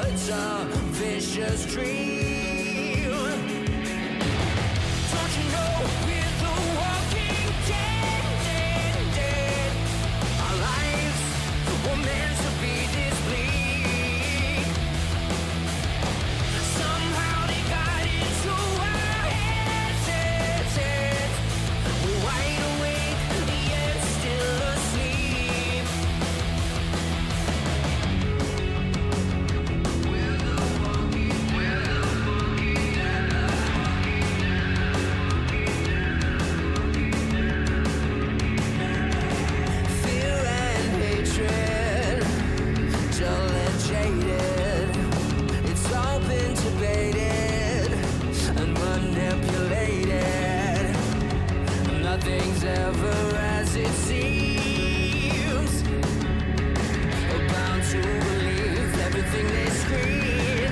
towards a vicious dream. Don't you know we're the walking dead, dead, dead? Our lives were meant to be this bleak. Somehow they got into our heads, heads, heads. We're wide awake, yet still asleep. We're the walking dead. Fear and hatred, dull and jaded. It's all been debated and manipulated. Nothing's ever as it seems. We're bound to believe everything they scream.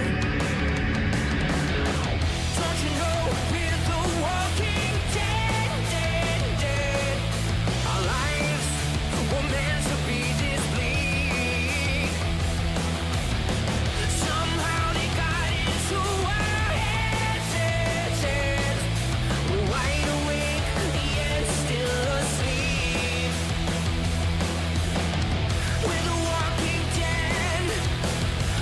Don't you know we're the walking dead, dead, dead? Our lives were meant to be this bleak. Somehow they got into our heads, heads, heads. We're wide awake, yet still asleep. We're the walking dead.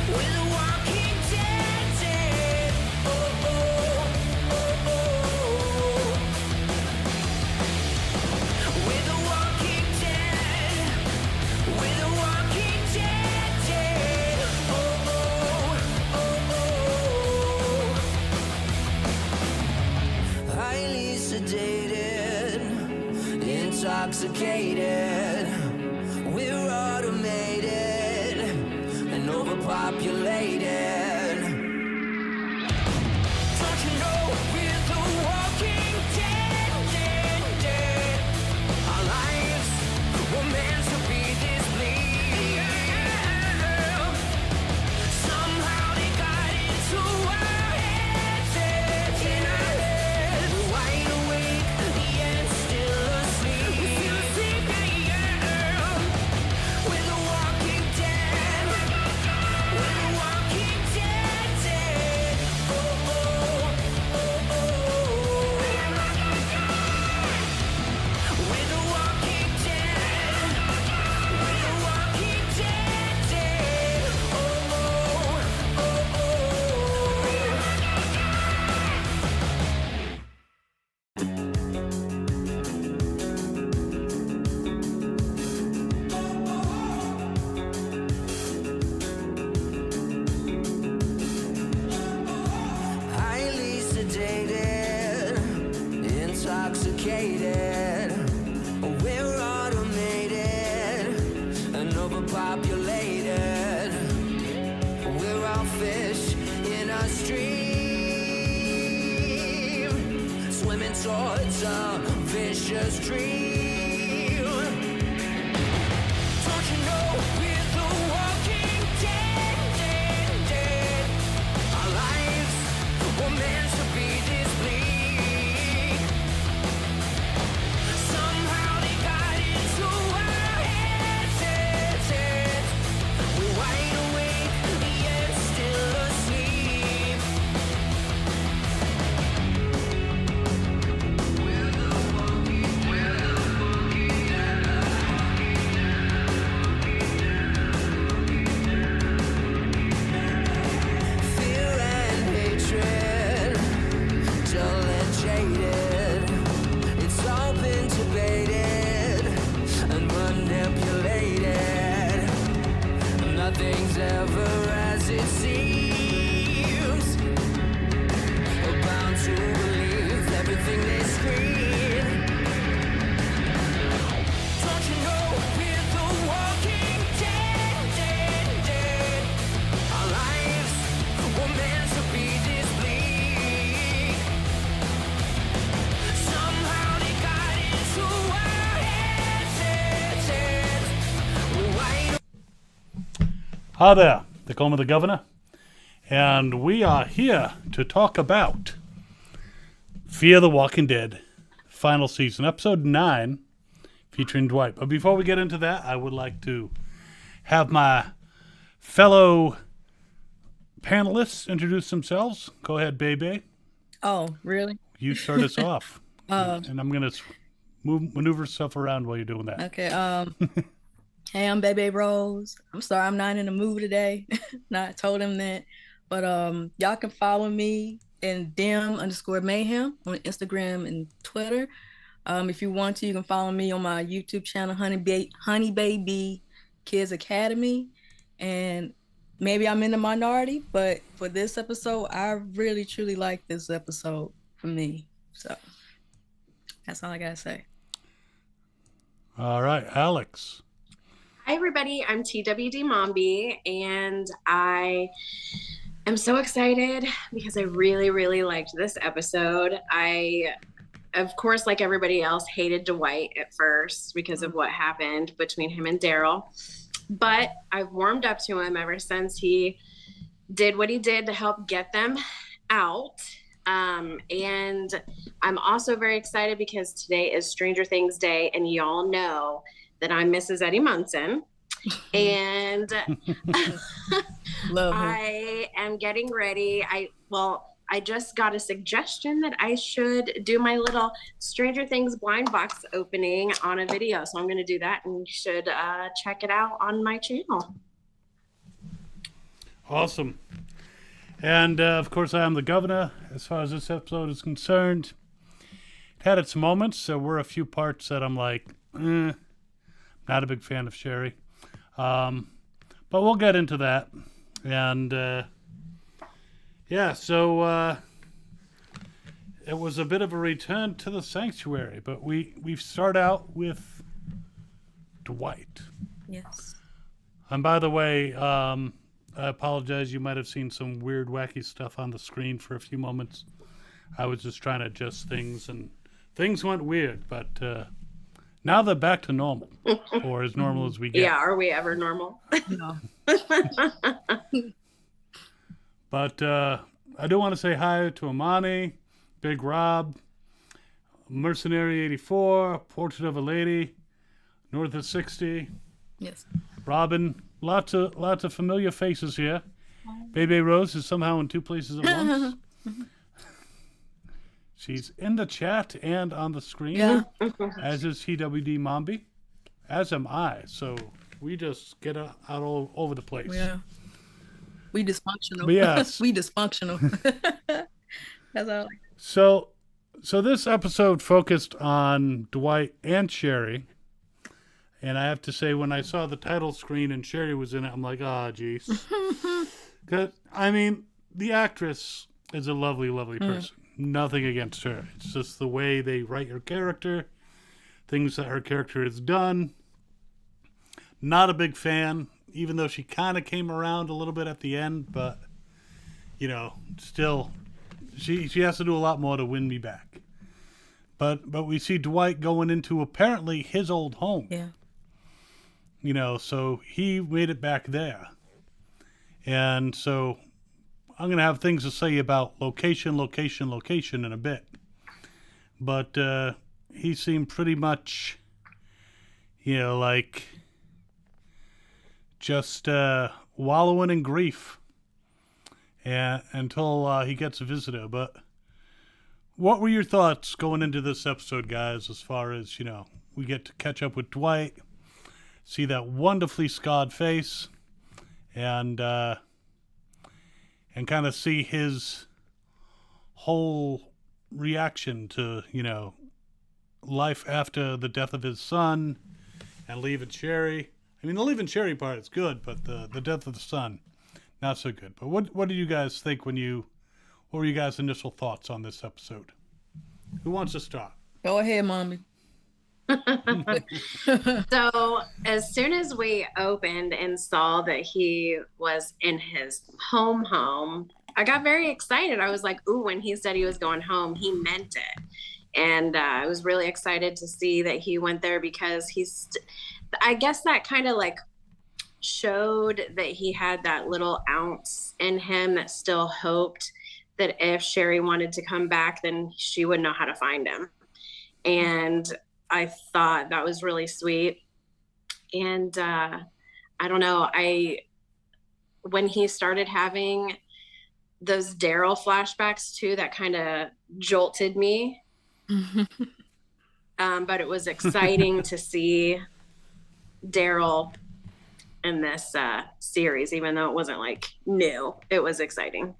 We're the walking dead, dead. Oh, oh, oh, oh. We're the walking dead. We're the walking dead, dead. Oh, oh, oh, oh. Highly sedated, intoxicated. We're automated and overpopulated. Don't you know we're the walking dead, dead, dead? Our lives were meant to be this bleak. Somehow they got into our heads, heads, in our heads. We're wide awake, yet still asleep. We're the walking dead. We're the walking dead, dead. Oh, oh, oh, oh. We're the walking dead. We're the walking dead, dead. Oh, oh, oh, oh. Highly sedated, intoxicated. We're automated and overpopulated. We're all fish in a stream, swimming towards a vicious dream. Don't you know we're the walking dead, dead, dead? Our lives were meant to be this bleak. Somehow they got into our heads, heads, heads. We're wide awake, yet still asleep. We're the walking fear and hatred, dull and jaded. It's all been debated and manipulated. Nothing's ever as it seems. We're bound to believe everything they scream. Don't you know we're the walking dead, dead, dead? Our lives were meant to be this bleak. Somehow they got into our heads, heads, heads. We're wide. Hi there, they call me the Governor, and we are here to talk about Fear the Walking Dead, final season, episode 9, featuring Dwight. But before we get into that, I would like to have my fellow panelists introduce themselves. Go ahead, Bebe. Oh, really? You start us off. Uh, And I'm going to maneuver stuff around while you're doing that. okay. Hey, I'm Bebe Rose. I'm sorry I'm not in the mood today. Not told him that. But y'all can follow me in dim_mayhem on Instagram and Twitter. If you want to, you can follow me on my YouTube channel, Honey Baby Kids Academy. And maybe I'm in the minority, but for this episode, I really truly like this episode for me. So that's all I gotta say. All right, Alex. Hi, everybody. I'm TWD Mombi, and I am so excited because I really, really liked this episode. I, of course, like everybody else, hated Dwight at first because of what happened between him and Daryl. But I've warmed up to him ever since he did what he did to help get them out. And I'm also very excited because today is Stranger Things Day, and y'all know that I'm Mrs. Eddie Munson. And Love him. I am getting ready. I just got a suggestion that I should do my little Stranger Things blind box opening on a video. So I'm going to do that, and you should check it out on my channel. Awesome. And, of course, I am the governor as far as this episode is concerned. It had its moments. There were a few parts that I'm like, not a big fan of Sherry. But we'll get into that. And, so it was a bit of a return to the sanctuary. But we start out with Dwight. Yes. And by the way, I apologize. You might have seen some weird, wacky stuff on the screen for a few moments. I was just trying to adjust things, and things went weird. But now they're back to normal, or as normal as we get. Yeah, are we ever normal? No. But I do want to say hi to Amani, Big Rob, Mercenary 84, Portrait of a Lady, North of 60, Yes. Robin. Lots of familiar faces here. Bebe Rose is somehow in two places at once. She's in the chat and on the screen, Yeah. as is TWD Mombi, as am I. So we just get out all over the place. Yeah. We dysfunctional. But yes. We dysfunctional. That's all. So this episode focused on Dwight and Sherry. And I have to say, when I saw the title screen and Sherry was in it, I'm like, jeez. Because, I mean, the actress is a lovely, lovely person. Nothing against her. It's just the way they write her character, things that her character has done. Not a big fan, even though she kind of came around a little bit at the end. But, still, she has to do a lot more to win me back. But we see Dwight going into apparently his old home. Yeah. So he made it back there. And so I'm going to have things to say about location in a bit. But he seemed pretty much, like just wallowing in grief until he gets a visitor. But what were your thoughts going into this episode, guys, as far as, we get to catch up with Dwight, see that wonderfully scarred face, and kind of see his whole reaction to, life after the death of his son and leaving Sherry. I mean, the leaving Sherry part is good, but the death of the son, not so good. But what did you guys think what were you guys' initial thoughts on this episode? Who wants to start? Go ahead, Mommy. So as soon as we opened and saw that he was in his home, I got very excited. I was like, ooh, when he said he was going home, he meant it. And I was really excited to see that he went there because I guess that kind of like showed that he had that little ounce in him that still hoped that if Sherry wanted to come back, then she would know how to find him. And I thought that was really sweet. And I don't know, when he started having those Daryl flashbacks too that kind of jolted me. But it was exciting to see Daryl in this series, even though it wasn't like new. It was exciting.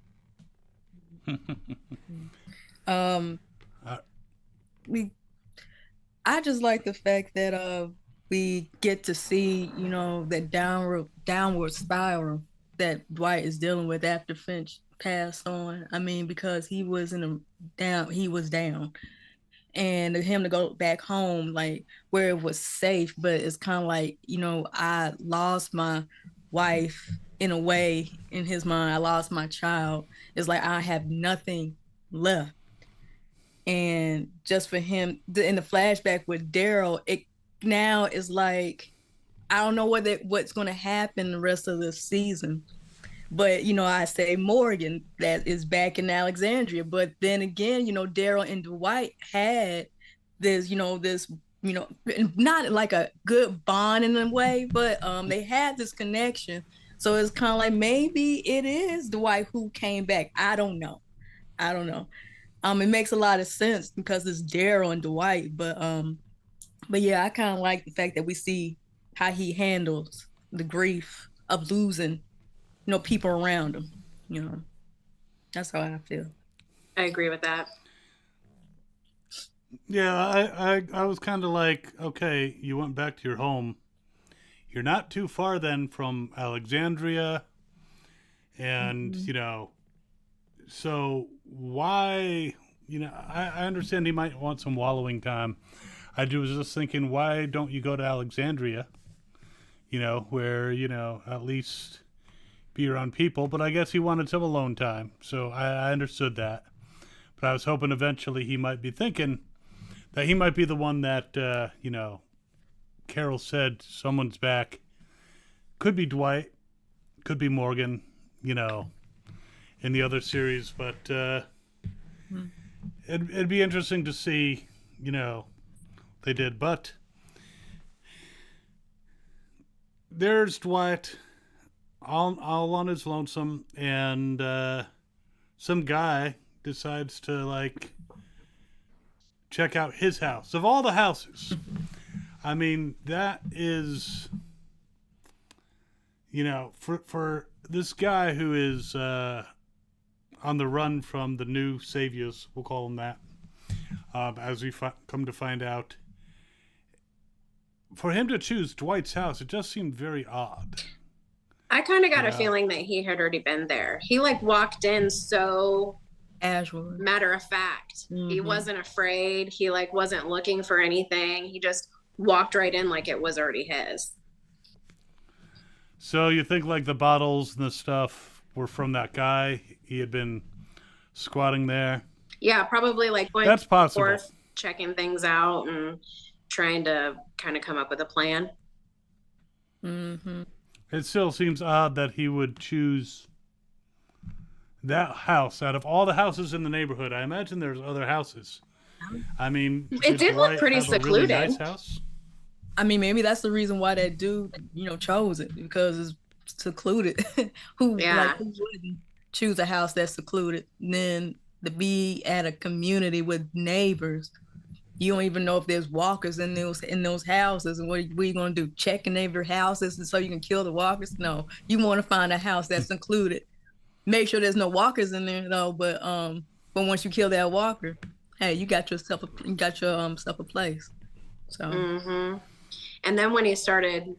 I just like the fact that we get to see, you know, that downward spiral that Dwight is dealing with after Finch passed on. I mean, because he was down, and him to go back home, like where it was safe, but it's kind of like, you know, I lost my wife in a way. In his mind, I lost my child. It's like I have nothing left. And just for him in the flashback with Daryl, it now is like I don't know what's going to happen the rest of the season. But you know, I say Morgan that is back in Alexandria. But then again, you know, Daryl and Dwight had this, not like a good bond in a way, but they had this connection. So it's kind of like maybe it is Dwight who came back. I don't know. It makes a lot of sense because it's Daryl and Dwight, but yeah, I kind of like the fact that we see how he handles the grief of losing, you know, people around him. You know, that's how I feel. I agree with that. Yeah, I was kind of like, okay, you went back to your home. You're not too far then from Alexandria, and you know, so why? You know, I understand he might want some wallowing time. I was just thinking, why don't you go to Alexandria? You know, where, you know, at least be around people. But I guess he wanted some alone time. So I understood that. But I was hoping eventually he might be thinking that he might be the one that, you know, Carol said someone's back. Could be Dwight. Could be Morgan, you know, in the other series. But it'd be interesting to see, you know, they did. But there's Dwight all on his lonesome, and some guy decides to, like, check out his house. Of all the houses, I mean, that is, you know, for this guy who is on the run from the new saviors, we'll call him that, as we come to find out, for him to choose Dwight's house, it just seemed very odd. I kind of got a feeling that he had already been there. He like walked in so casual, matter of fact. He wasn't afraid. He like wasn't looking for anything. He just walked right in like it was already his. So you think like the bottles and the stuff were from that guy? He had been squatting there? Yeah, probably like going That's possible. Forth, checking things out and trying to kind of come up with a plan. It still seems odd that he would choose that house out of all the houses in the neighborhood. I imagine there's other houses. I mean, it did look pretty secluded. Really nice house? I mean, maybe that's the reason why that dude, you know, chose it, because it's secluded. who wouldn't choose a house that's secluded? And then to be at a community with neighbors, you don't even know if there's walkers in those houses. And what are you going to do? Check in neighbor houses and so you can kill the walkers? No, you want to find a house that's included. Make sure there's no walkers in there though. But once you kill that walker, hey, you got yourself a place. So. And then when he started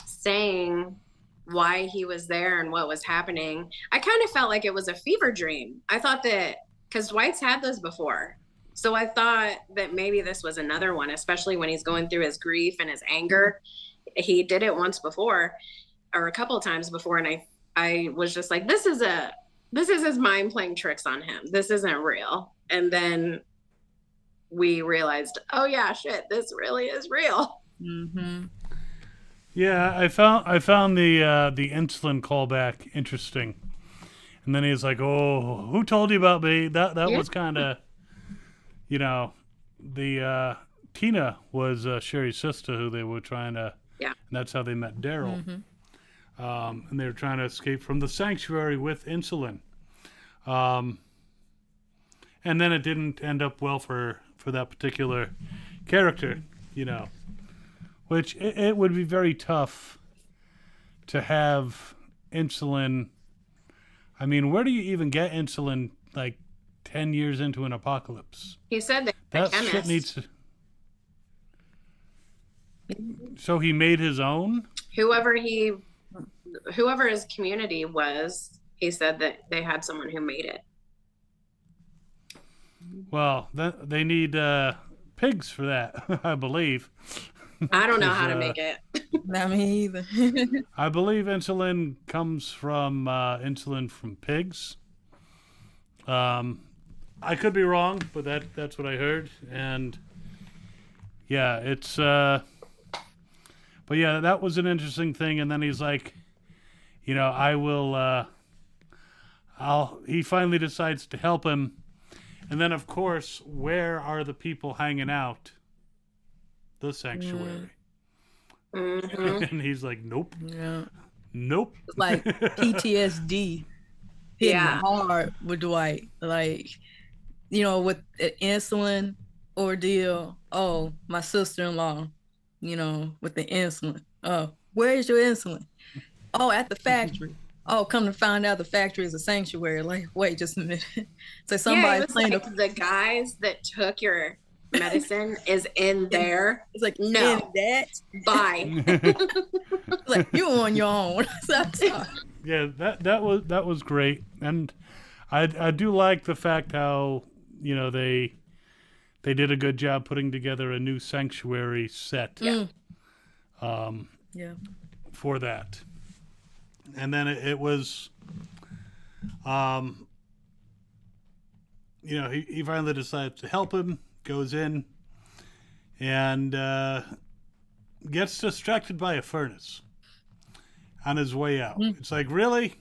saying why he was there and what was happening, I kind of felt like it was a fever dream. I thought that because Dwight's had those before. So I thought that maybe this was another one, especially when he's going through his grief and his anger. He did it once before, or a couple of times before, and I was just like, this is his mind playing tricks on him. This isn't real. And then we realized, oh yeah, shit, this really is real. Yeah, I found the insulin callback interesting, and then he's like, "Oh, who told you about me?" That was kind of, you know, the Tina was Sherry's sister who they were trying to, and that's how they met Daryl, and they were trying to escape from the sanctuary with insulin. And then it didn't end up well for that particular character, which it would be very tough to have insulin. I mean, where do you even get insulin like 10 years into an apocalypse? He said That shit needs to... So he made his own? Whoever his community was, he said that they had someone who made it. Well, they need pigs for that, I believe. I don't know how to make it. Not me either. I believe insulin comes from insulin from pigs. I could be wrong, but that's what I heard. And yeah, it's but yeah, that was an interesting thing. And then he's like, I will he finally decides to help him. And then of course, where are the people hanging out? The sanctuary. Mm-hmm. And he's like, nope. Yeah. Nope. It's like PTSD hitting hard with Dwight. Like, with the insulin ordeal. Oh, my sister-in-law, with the insulin. Oh, where's your insulin? Oh, at the factory. Oh, come to find out the factory is a sanctuary. Like, wait just a minute. So somebody's playing the guys that took your medicine is in there. It's like, no, in that. Bye. It's like, you're on your own. Yeah, that was great. And I do like the fact how, they did a good job putting together a new sanctuary set. Yeah. For that. And then it was, he finally decides to help him, goes in, and gets distracted by a furnace on his way out. It's like, really?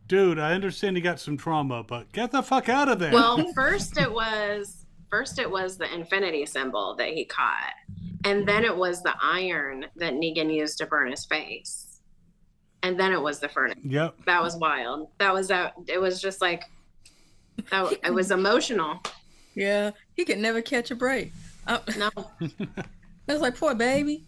Dude, I understand you got some trauma, but get the fuck out of there. Well, first it was the infinity symbol that he caught. And then it was the iron that Negan used to burn his face. And then it was the furnace. Yep. That was wild. It was just like, it was emotional. Yeah. He could never catch a break. No. I was like, poor baby.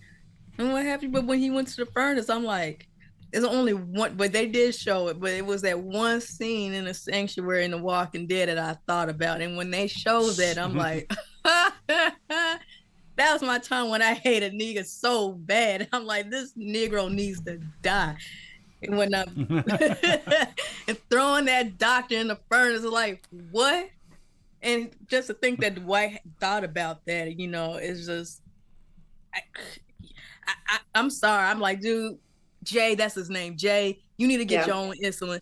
And what happened? But when he went to the furnace, I'm like, there's only one, but they did show it, but it was that one scene in the sanctuary in The Walking Dead that I thought about. And when they showed that, I'm like, that was my time when I hated niggas so bad. I'm like, this Negro needs to die. And when and throwing that doctor in the furnace, like, what? And just to think that Dwight thought about that, is just, I'm sorry. I'm like, dude, Jay, that's his name. Jay, you need to get your own insulin,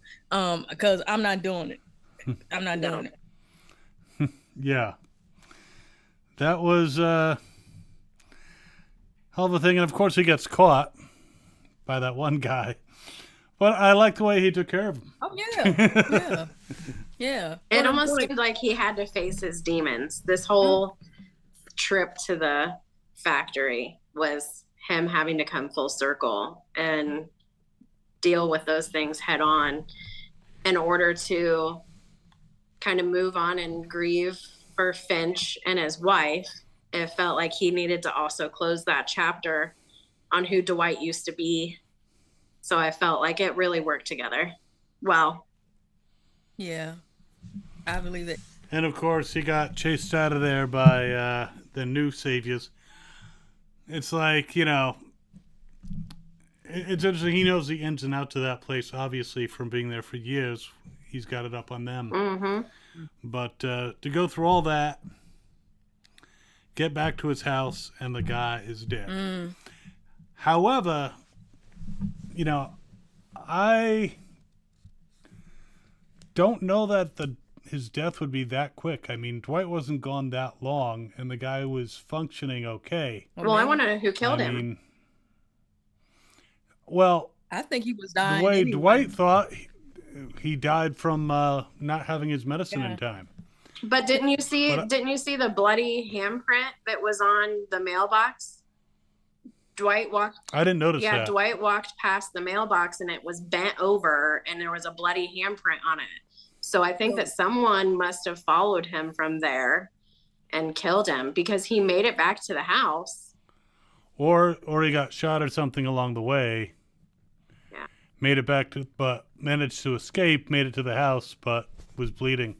because I'm not doing it. I'm not doing it. Yeah. That was hell of a thing. And of course he gets caught by that one guy. But I like the way he took care of him. Oh, yeah. Yeah. It almost seemed like he had to face his demons. This whole trip to the factory was him having to come full circle and deal with those things head on in order to kind of move on and grieve for Finch and his wife. It felt like he needed to also close that chapter on who Dwight used to be. So I felt like it really worked together well. Yeah, I believe it. And of course, he got chased out of there by the new saviors. It's like, it's interesting. He knows the ins and outs of that place, obviously, from being there for years. He's got it up on them. Mm-hmm. But to go through all that, get back to his house, and the guy is dead. However, I don't know that his death would be that quick. I mean, Dwight wasn't gone that long, and the guy was functioning okay. Well, I want to know who killed him. Well, I think he was dying. The way anyway. Dwight thought, he died from not having his medicine in time. But didn't you see the bloody handprint that was on the mailbox? Dwight walked. I didn't notice that. Yeah, Dwight walked past the mailbox and it was bent over and there was a bloody handprint on it. So I think that someone must have followed him from there and killed him because he made it back to the house. Or he got shot or something along the way. Yeah. Made it back to, but managed to escape, made it to the house, but was bleeding.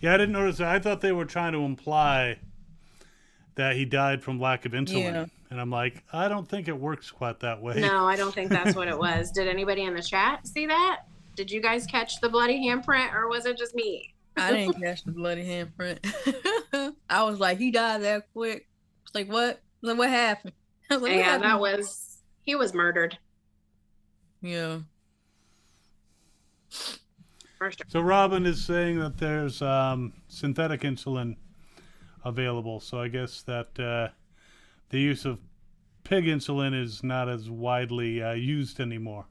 Yeah, I didn't notice that. I thought they were trying to imply that he died from lack of insulin. Yeah. And I'm like, I don't think it works quite that way. No, I don't think that's what it was. Did anybody in the chat see that? Did you guys catch the bloody handprint or was it just me? I didn't catch the bloody handprint. I was like, he died that quick. It's like, what? Like, what happened? I was like, what Yeah, happened? he was murdered. Yeah. For sure. So Robin is saying that there's synthetic insulin available. So I guess that the use of pig insulin is not as widely used anymore.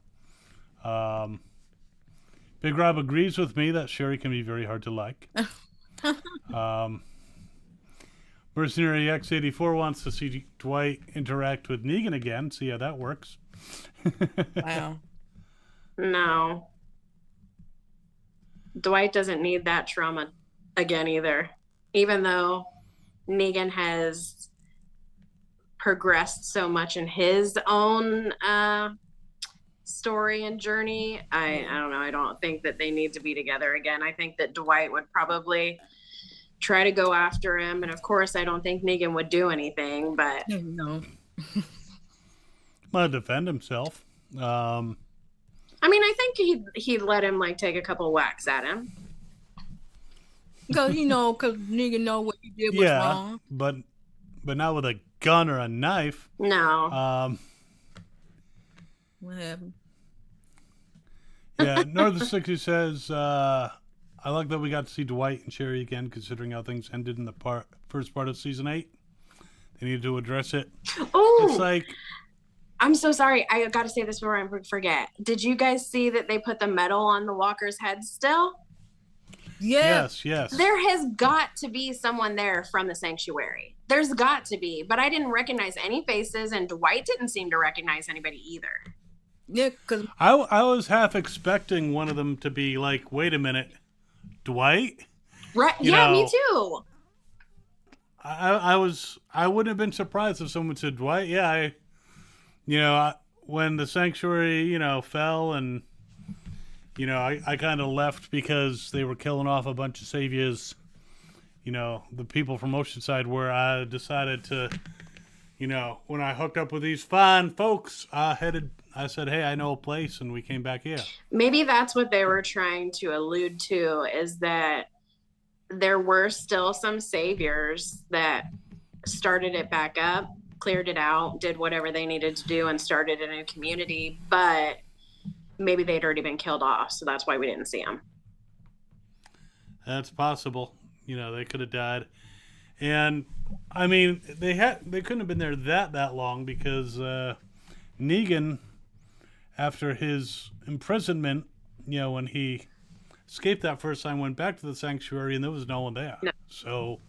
Big Rob agrees with me that Sherry can be very hard to like. Mercenary X84 wants to see Dwight interact with Negan again. See how that works. Wow. No. Dwight doesn't need that trauma again either. Even though Negan has progressed so much in his own story and journey, I don't know. I don't think that they need to be together again. I think that Dwight would probably try to go after him. And of course, I don't think Negan would do anything, but No. Might defend himself. I mean, I think he'd let him like take a couple whacks at him. Because, because nigga know what you did was wrong. but not with a gun or a knife. No. What happened? Yeah, Northern 60 says, I like that we got to see Dwight and Sherry again, considering how things ended in the first part of season 8. They needed to address it. Oh, It's like, I'm so sorry. I got to say this before I forget. Did you guys see that they put the medal on the walkers' heads still? Yeah. yes. There has got to be someone there from the sanctuary. There's got to be, but I didn't recognize any faces, and Dwight didn't seem to recognize anybody either. Yeah, because I was half expecting one of them to be like, wait a minute, Dwight? Right? You Yeah, know, me too. I wouldn't have been surprised if someone said Dwight. Yeah, when the sanctuary, fell and, I kind of left because they were killing off a bunch of saviors, the people from Oceanside, where I decided to, when I hooked up with these fine folks, I said, hey, I know a place, and we came back here. Maybe that's what they were trying to allude to, is that there were still some saviors that started it back up, cleared it out, did whatever they needed to do, and started a new community, but maybe they'd already been killed off, so that's why we didn't see them. That's possible. They could have died. And, I mean, they couldn't have been there that long because Negan, after his imprisonment, when he escaped that first time, went back to the sanctuary and there was no one there. No. So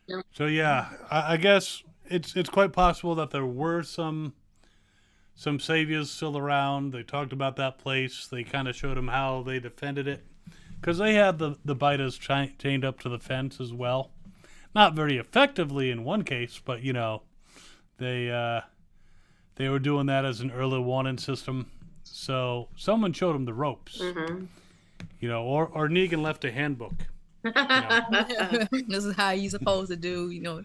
No. So yeah, I guess it's quite possible that there were some saviors still around. They talked about that place. They kind of showed them how they defended it, because they had the biters chained up to the fence as well. Not very effectively in one case, but they were doing that as an early warning system. So someone showed them the ropes, Mm-hmm. or Negan left a handbook. This is how you're supposed to do,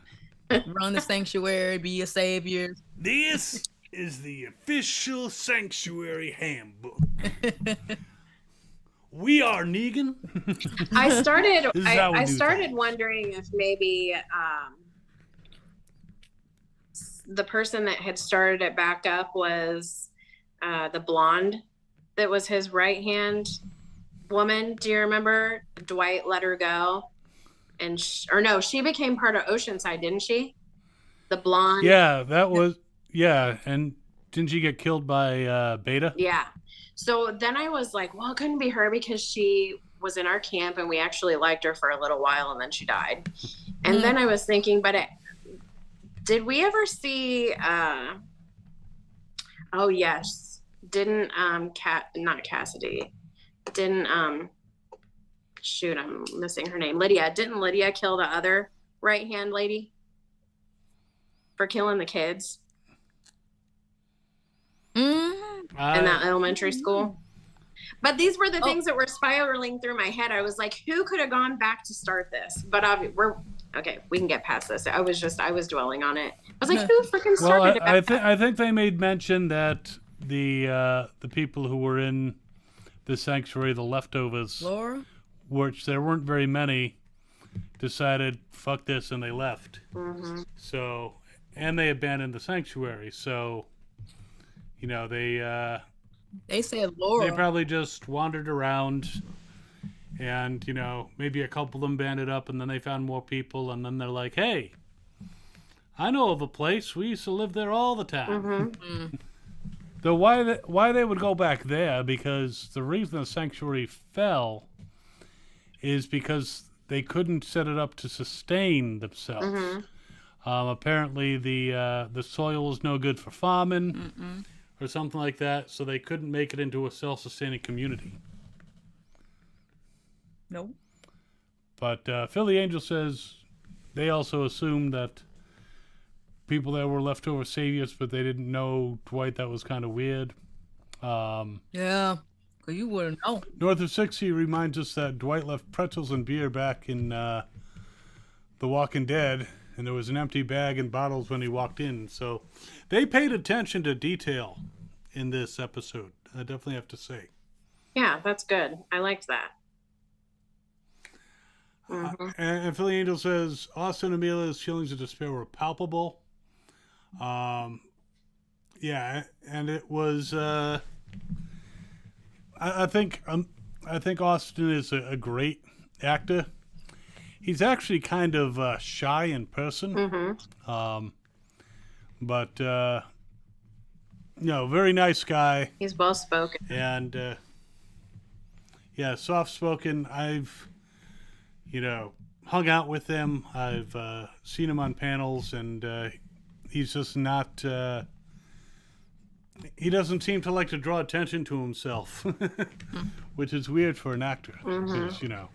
run the sanctuary, be a savior. This is the official sanctuary handbook. We are Negan. I started do things. wondering if maybe the person that had started it back up was the blonde that was his right hand woman. Do you remember? Dwight let her go, and she became part of Oceanside, didn't she? The blonde. Yeah, that was and didn't she get killed by Beta? Yeah. So then I was like, well, it couldn't be her because she was in our camp and we actually liked her for a little while and then she died. And then I was thinking, but did we ever see, oh yes, didn't, not Cassidy, didn't shoot, I'm missing her name. Lydia. Didn't Lydia kill the other right hand lady for killing the kids in that elementary school? But these were the things that were spiraling through my head. I was like, who could have gone back to start this? But we're okay. We can get past this. I was dwelling on it. I was like, who freaking started it? I think they made mention that the people who were in the sanctuary, the leftovers, Laura? which there weren't very many, decided fuck this and they left. Mm-hmm. So, and they abandoned the sanctuary. So, you know, They said Laura. they probably just wandered around, and you know, maybe a couple of them banded up, and then they found more people, and then they're like, hey, I know of a place. We used to live there all the time. Mm-hmm. Though why they would go back there, because the reason the sanctuary fell is because they couldn't set it up to sustain themselves. Mm-hmm. Apparently the soil was no good for farming or something like that, so they couldn't make it into a self-sustaining community. No. But Philly Angel says they also assumed that people that were leftover saviors, but they didn't know Dwight. That was kind of weird. Yeah, because you wouldn't know. North of 60 reminds us that Dwight left pretzels and beer back in The Walking Dead, and there was an empty bag and bottles when he walked in. So they paid attention to detail in this episode. I definitely have to say. Yeah, that's good. I liked that. Mm-hmm. And Philly Angel says Austin and Amelia's feelings of despair were palpable. Yeah, and it was. I think Austin is a great actor. He's actually kind of shy in person, Mm-hmm. but you know, very nice guy, He's well spoken. and yeah, soft spoken. I've hung out with him. I've seen him on panels, and he's just not. He doesn't seem to like to draw attention to himself, which is weird for an actor. Mm-hmm. 'Cause,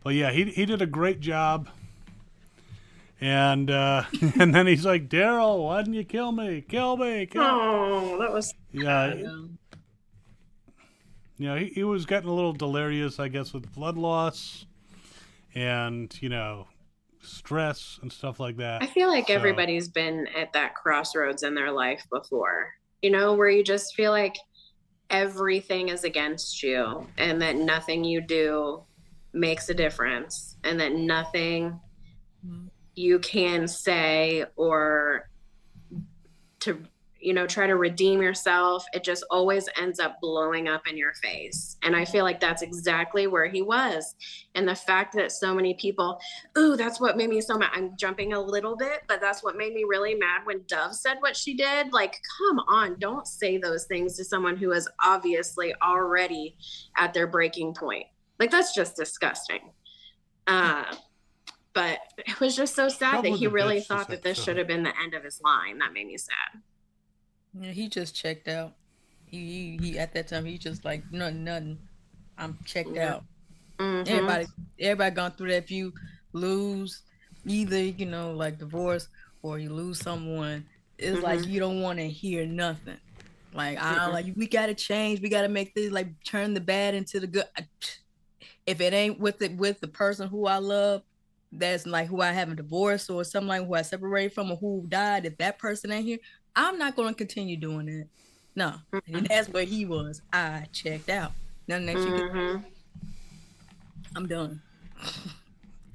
But yeah, he did a great job. And and then he's like, Daryl, why didn't you kill me? Kill me! Kill me! Oh, that was. Yeah. He was getting a little delirious, I guess, with blood loss and, stress and stuff like that. I feel like So- everybody's been at that crossroads in their life before, where you just feel like everything is against you and that nothing you do makes a difference and that nothing you can say or to try to redeem yourself, it just always ends up blowing up in your face. And I feel like that's exactly where he was. And the fact that so many people, that's what made me so mad. I'm jumping a little bit, but that's what made me really mad when Dove said what she did. Like, come on, don't say those things to someone who is obviously already at their breaking point. Like, that's just disgusting. But it was just so sad Come that with he the really bitch thought this that this episode. should have been the end of his line. That made me sad. Yeah, he just checked out. He at that time he just like nothing. I'm checked Yeah. out. Mhm. Everybody gone through that. If you lose either like divorce or you lose someone, it's like you don't want to hear nothing. Like we gotta change. We gotta make this turn the bad into the good. If it ain't with the person who I love, that's like who I haven't divorced or something like who I separated from or who died. If that person ain't here, I'm not going to continue doing that. No, and that's where he was. I checked out. Nothing that you can. I'm done.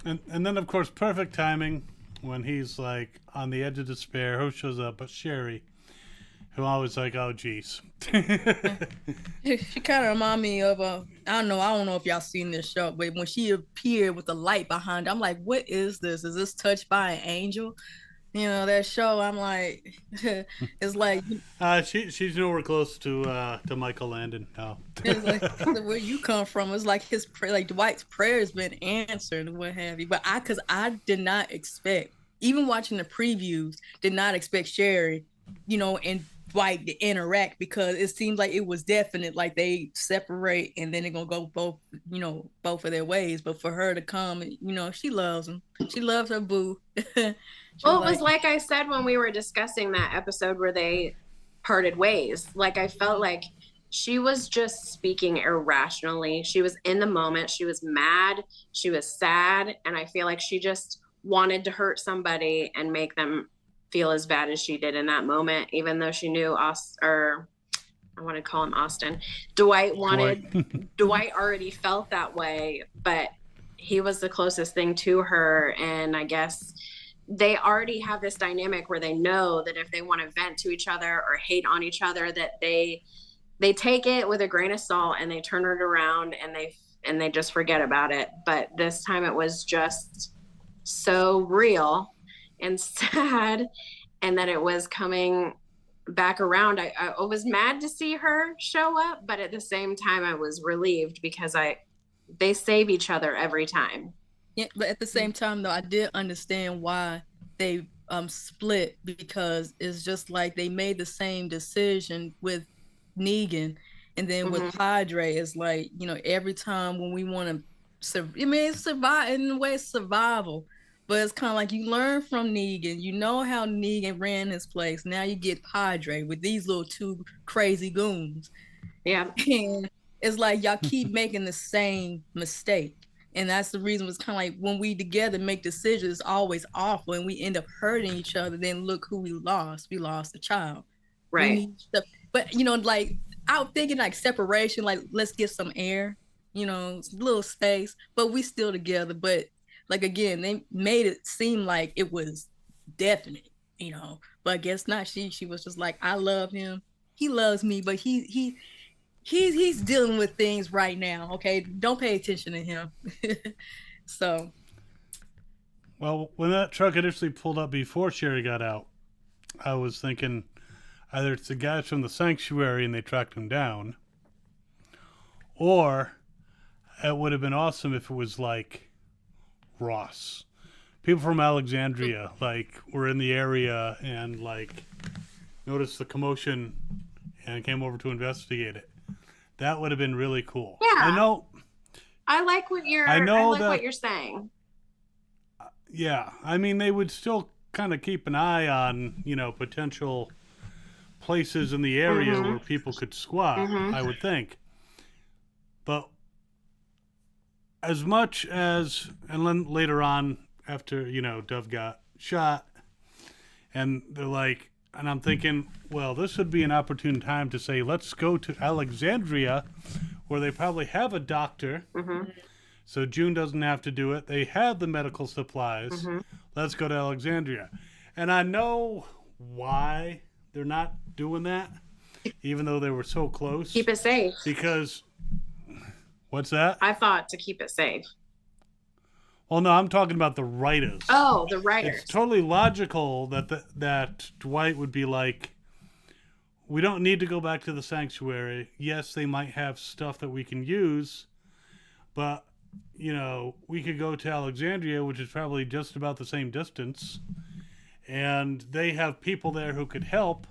And then, of course, perfect timing when he's like on the edge of despair. Who shows up but Sherry, who I was like, oh, geez. She kind of remind me of I don't know if y'all seen this show, but when she appeared with the light behind her, I'm like, what is this? Is this Touched by an Angel? That show. I'm like, it's like She's nowhere close to Michael Landon. No. it's like where you come from. It's like his like Dwight's prayer has been answered and what have you. But because I did not expect, even watching the previews, did not expect Sherry, and Dwight to interact, because it seems like it was definite, like they separate and then they're gonna go both of their ways. But for her to come, she loves him. She loves her boo. Well, it was like I said when we were discussing that episode where they parted ways. Like, I felt like she was just speaking irrationally. She was in the moment. She was mad. She was sad. And I feel like she just wanted to hurt somebody and make them feel as bad as she did in that moment, even though she knew I want to call him Austin. Dwight already felt that way, but he was the closest thing to her. And I guess they already have this dynamic where they know that if they want to vent to each other or hate on each other, that they take it with a grain of salt and they turn it around and they just forget about it. But this time it was just so real and sad, and that it was coming back around. I was mad to see her show up, but at the same time I was relieved because they save each other every time. Yeah, but at the same time though, I did understand why they split, because it's just like they made the same decision with Negan, and then with Padre, it's like, every time when we want to it's survive, in a way it's survival, but it's kind of like you learn from Negan, how Negan ran his place. Now you get Padre with these little two crazy goons. Yeah. And it's like y'all keep making the same mistake. And that's the reason. It's kind of like when we together make decisions, it's always awful and we end up hurting each other. Then look who we lost. We lost a child. Right. But, like, I was thinking like separation, like, let's get some air, little space, but we still together. But like, again, they made it seem like it was definite, but I guess not. She was just like, I love him. He loves me, but he's dealing with things right now. Okay. Don't pay attention to him. So. Well, when that truck initially pulled up before Sherry got out, I was thinking either it's the guys from the sanctuary and they tracked him down, or it would have been awesome if it was like Ross. People from Alexandria, like, were in the area and, like, noticed the commotion and came over to investigate it. That would have been really cool. Yeah. I like what you're saying. Yeah. I mean, they would still kind of keep an eye on, potential places in the area where people could squat, I would think. But as much as, and then later on, after, Dove got shot, and they're like, and I'm thinking, well, this would be an opportune time to say, let's go to Alexandria, where they probably have a doctor, so June doesn't have to do it. They have the medical supplies. Let's go to Alexandria. And I know why they're not doing that, even though they were so close. Keep it safe. Because, what's that? I thought to keep it safe. Well, no, I'm talking about the writers. Oh, the writers. It's totally logical that Dwight would be like, we don't need to go back to the sanctuary. Yes, they might have stuff that we can use, but, we could go to Alexandria, which is probably just about the same distance, and they have people there who could help.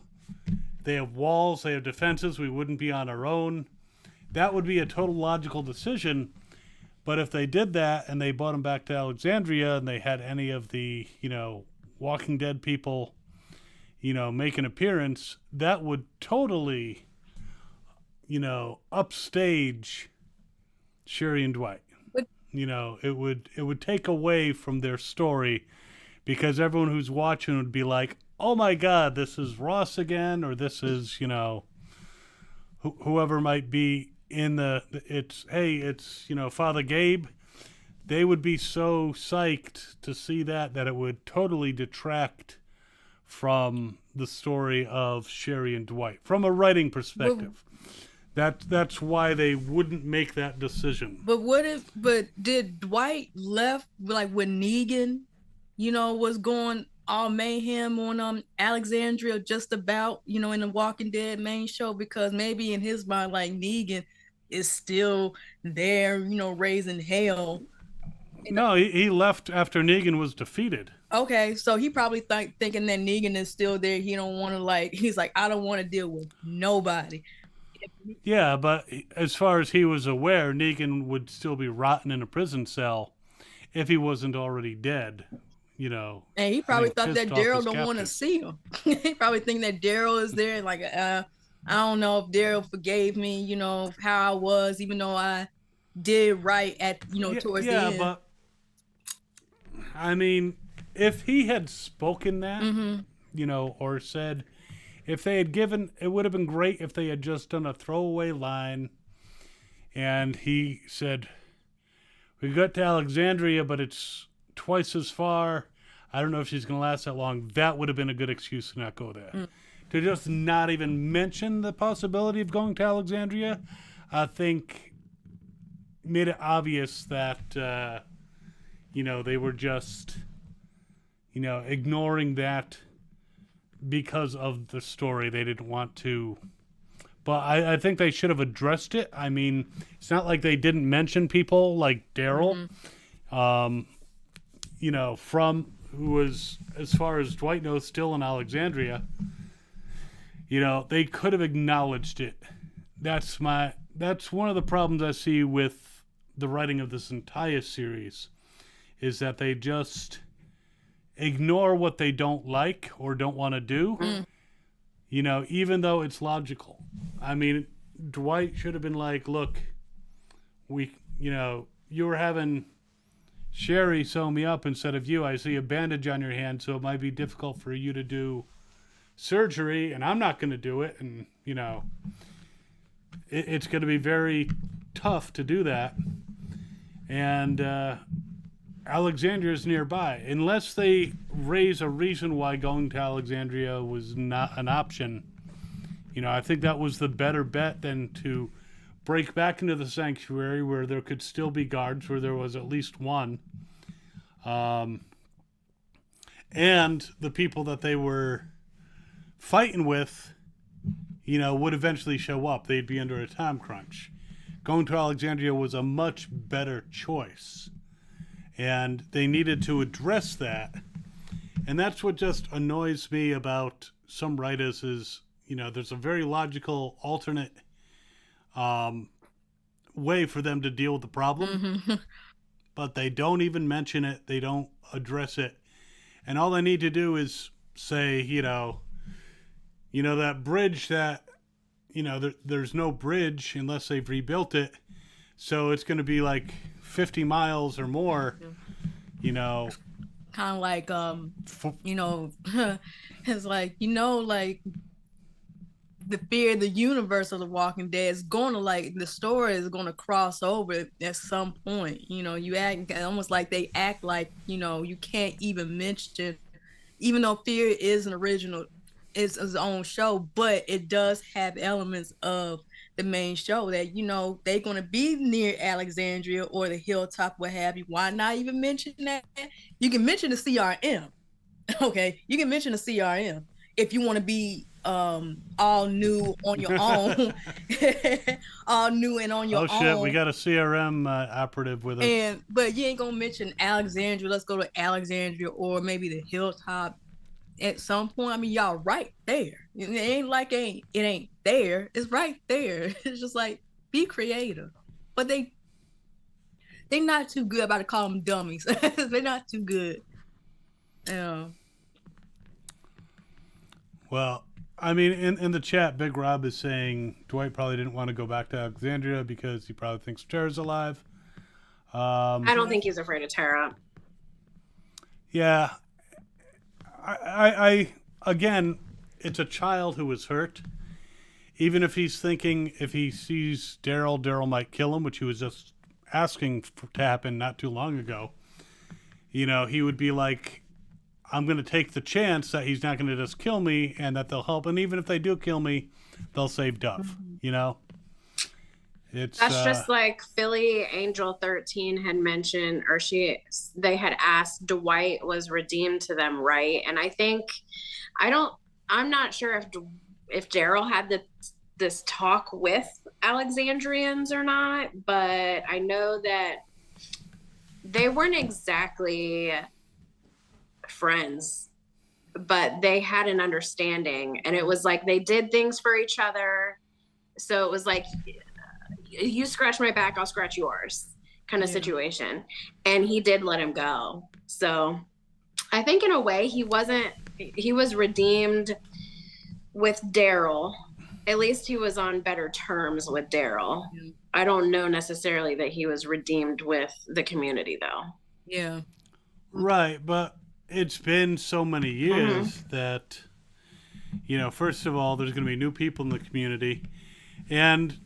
They have walls, they have defenses, we wouldn't be on our own. That would be a total logical decision. But if they did that and they brought them back to Alexandria and they had any of the, Walking Dead people, make an appearance, that would totally, upstage Sherry and Dwight. It would take away from their story, because everyone who's watching would be like, oh my God, this is Ross again, or this is, whoever might be in it's Father Gabe. They would be so psyched to see that it would totally detract from the story of Sherry and Dwight from a writing perspective. That's why they wouldn't make that decision. But did Dwight left, like, when Negan, was going all mayhem on Alexandria, just about, in the Walking Dead main show? Because maybe in his mind, like, Negan is still there, raising hell. No, he left after Negan was defeated. Okay, so he probably thinking that Negan is still there. He don't want to he's like, I don't want to deal with nobody. Yeah, but as far as he was aware, Negan would still be rotting in a prison cell if he wasn't already dead. You know, And he I probably think thought that pissed off Daryl his don't want to captors. see him. He probably think that Daryl is there. I don't know if Daryl forgave me, how I was, even though I did right at, Yeah, towards the yeah, end. but I mean, if he had spoken that, or said, if they had given, it would have been great if they had just done a throwaway line and he said, we got to Alexandria, but it's twice as far. I don't know if she's going to last that long. That would have been a good excuse to not go there. To just not even mention the possibility of going to Alexandria, I think made it obvious that, they were just, ignoring that because of the story. They didn't want to. But I think they should have addressed it. I mean, it's not like they didn't mention people like Daryl, from who was, as far as Dwight knows, still in Alexandria. They could have acknowledged it. That's one of the problems I see with the writing of this entire series, is that they just ignore what they don't like or don't want to do. Even though it's logical. I mean, Dwight should have been like, look, you were having Sherry sew me up instead of you. I see a bandage on your hand, so it might be difficult for you to do surgery, and I'm not going to do it. And, it's going to be very tough to do that. And Alexandria is nearby. Unless they raise a reason why going to Alexandria was not an option, I think that was the better bet than to break back into the sanctuary where there could still be guards, where there was at least one. And the people that they were fighting with, would eventually show up. They'd be under a time crunch. Going to Alexandria was a much better choice. And they needed to address that. And that's what just annoys me about some writers is, there's a very logical alternate way for them to deal with the problem. But they don't even mention it. They don't address it. And all they need to do is say, that bridge that, there's no bridge unless they've rebuilt it. So it's going to be like 50 miles or more, Kind of like, it's like, the fear of the universe of the Walking Dead is going to the story is going to cross over at some point. You act almost like they act like, you can't even mention, even though Fear is an original, it's its own show, but it does have elements of the main show that, they're going to be near Alexandria or the hilltop, what have you. Why not even mention that? You can mention the CRM. Okay. You can mention the CRM if you want to be all new on your own. All new and on your own. Oh shit, we got a CRM operative with us. But you ain't gonna mention Alexandria. Let's go to Alexandria or maybe the hilltop at some point. I mean, y'all right there. It ain't like it ain't there. It's right there. It's just like, be creative. But they not too good about to call them dummies. They're not too good. Yeah. Well, I mean, in the chat, Big Rob is saying Dwight probably didn't want to go back to Alexandria because he probably thinks Tara's alive. I don't think he's afraid of Tara. Yeah. I again, it's a child who was hurt. Even if he's thinking, if he sees Daryl might kill him, which he was just asking to happen not too long ago. He would be like, I'm going to take the chance that he's not going to just kill me and that they'll help. And even if they do kill me, they'll save Duff, It's That's just like Philly Angel 13 had mentioned, or they had asked Dwight was redeemed to them, right? And I think, I'm not sure if Daryl had this talk with Alexandrians or not, but I know that they weren't exactly friends, but they had an understanding, and it was like they did things for each other. So it was like, you scratch my back, I'll scratch yours kind of situation. And he did let him go. So I think in a way he was redeemed with Daryl. At least he was on better terms with Daryl. I don't know necessarily that he was redeemed with the community though. Yeah. Right, but it's been so many years that, first of all, there's going to be new people in the community. And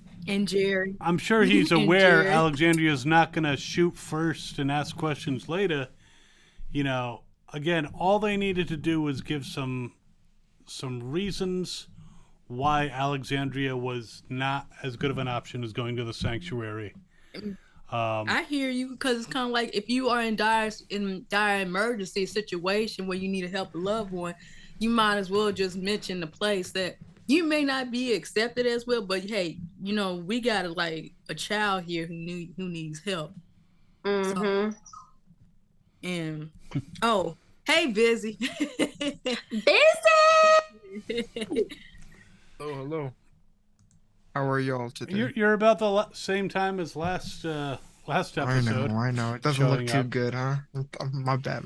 Jerry. I'm sure he's aware Jerry. Alexandria's not going to shoot first and ask questions later. Again, all they needed to do was give some reasons why Alexandria was not as good of an option as going to the sanctuary. I hear you, because it's kind of like if you are in dire emergency situation where you need to help a loved one, you might as well just mention the place that you may not be accepted as well, but hey, we got a child here who needs help. So, and hey, Busy. Hello. How are y'all today? You're about the same time as last episode. I know. It doesn't look too good, huh? My bad.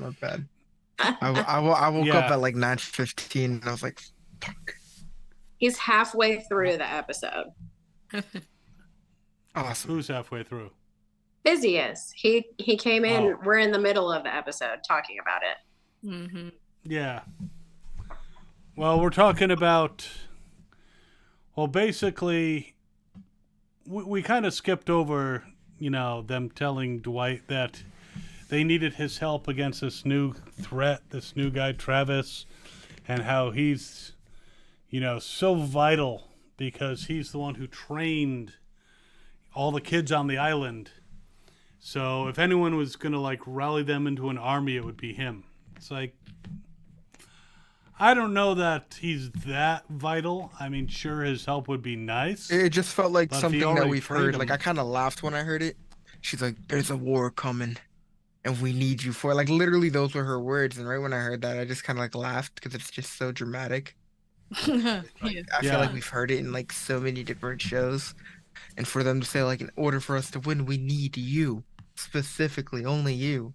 I woke up at like 9:15 and I was like, fuck. He's halfway through the episode. Awesome. Who's halfway through? Busy is. He came in. We're in the middle of the episode talking about it. Mm-hmm. Yeah. Well, we're talking about. Well, basically, we kind of skipped over, them telling Dwight that they needed his help against this new threat, this new guy, Travis, and how he's, so vital because he's the one who trained all the kids on the island. So if anyone was going to, rally them into an army, it would be him. It's like, I don't know that he's that vital. I mean, sure, his help would be nice. It just felt like but something that we've heard. him- Like, I kind of laughed when I heard it. She's like, there's a war coming and we need you for it. Like, literally, those were her words. And right when I heard that, I just kind of laughed because it's just so dramatic. I feel like we've heard it in so many different shows. And for them to say, in order for us to win, we need you. Specifically, only you.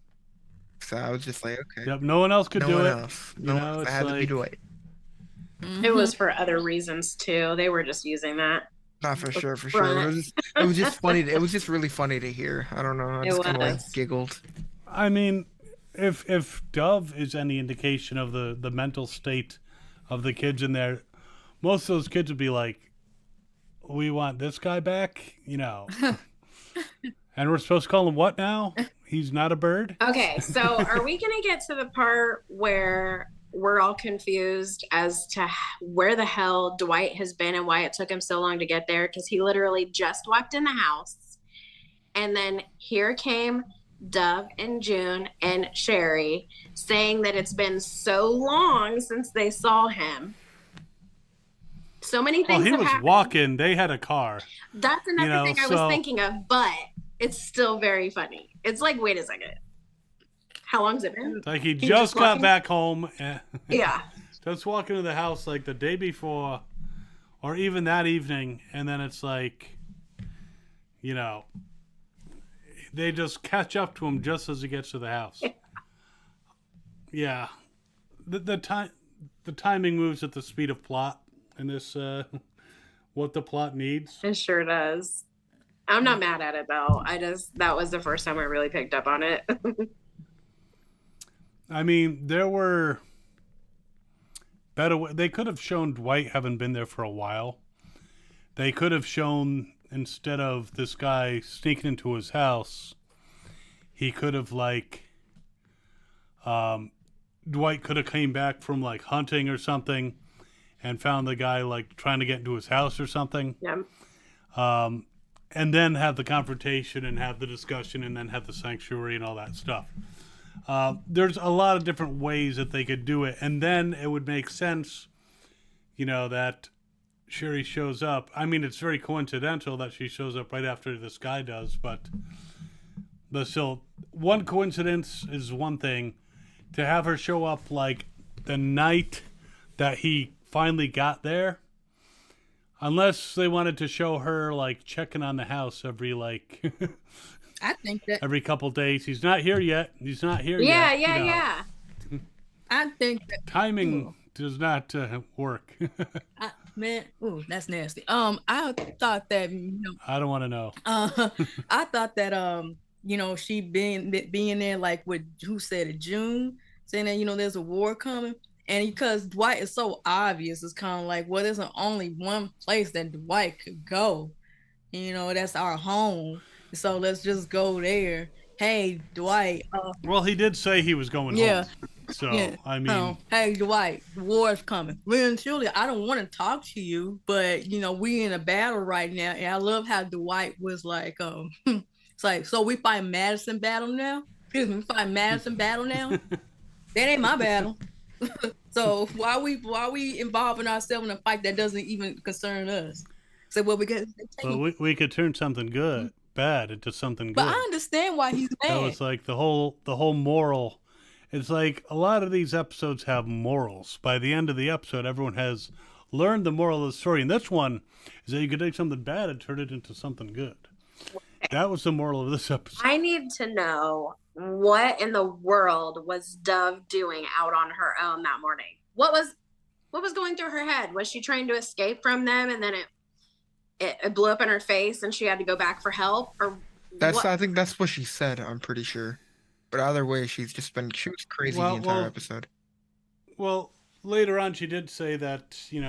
So I was just like, okay. Yep, no one else could No do one it. else. No one else. It had to be Dwight. It was for other reasons too. They were just using that. Not for sure. It was just funny. It was just really funny to hear. I don't know. I just kind of giggled. I mean, if Dove is any indication of the mental state of the kids in there, most of those kids would be like, we want this guy back, And we're supposed to call him what now? He's not a bird? Okay, so are we going to get to the part where we're all confused as to where the hell Dwight has been and why it took him so long to get there? Because he literally just walked in the house. And then here came Dove and June and Sherry saying that it's been so long since they saw him. So many things he have was happened. walking. They had a car. That's another thing I was thinking of, but it's still very funny. It's like, wait a second. How long's it been? It's like he just got back home. Yeah. Just walking to the house the day before or even that evening. And then it's like, they just catch up to him just as he gets to the house. Yeah. The timing moves at the speed of plot in this, what the plot needs. It sure does. I'm not mad at it though. That was the first time I really picked up on it. I mean, there were better. They could have shown Dwight having been there for a while. They could have shown, instead of this guy sneaking into his house, he could have Dwight could have came back from hunting or something and found the guy trying to get into his house or something. Yeah. And then have the confrontation and have the discussion and then have the sanctuary and all that stuff. There's a lot of different ways that they could do it. And then it would make sense, that Sherry shows up. I mean, it's very coincidental that she shows up right after this guy does, but still, one coincidence is one thing. to have her show up like the night that he finally got there. Unless they wanted to show her like checking on the house every like I think that every couple days. He's not here yet. He's not here Yeah, yet. yeah, you know. yeah. I think that Timing does not work. man, ooh, that's nasty. I thought that I don't want to know. I thought that she being there like with who said it, June, saying that there's a war coming, and because Dwight is so obvious, it's kind of like, well, there's only one place that Dwight could go, that's our home, so let's just go there. Hey, Dwight. Well, he did say he was going Yeah. home. So, Yeah. I mean, hey, Dwight, the war's coming. Really and truly, I don't want to talk to you, but we in a battle right now, and I love how Dwight was like, it's like, so we fight Madison battle now. Excuse me, we fight Madison battle now. That ain't my battle. So why we involving ourselves in a fight that doesn't even concern us? So we we could turn something good, bad into something good. But I understand why he's mad. That was like the whole moral. It's like a lot of these episodes have morals. By the end of the episode, everyone has learned the moral of the story. And this one is that you could take something bad and turn it into something good. That was the moral of this episode. I need to know, what in the world was Dove doing out on her own that morning? What was going through her head? Was she trying to escape from them, and then it blew up in her face and she had to go back for help? Or I think that's what she said, I'm pretty sure. But either way, she was crazy the entire episode. Well, later on, she did say that she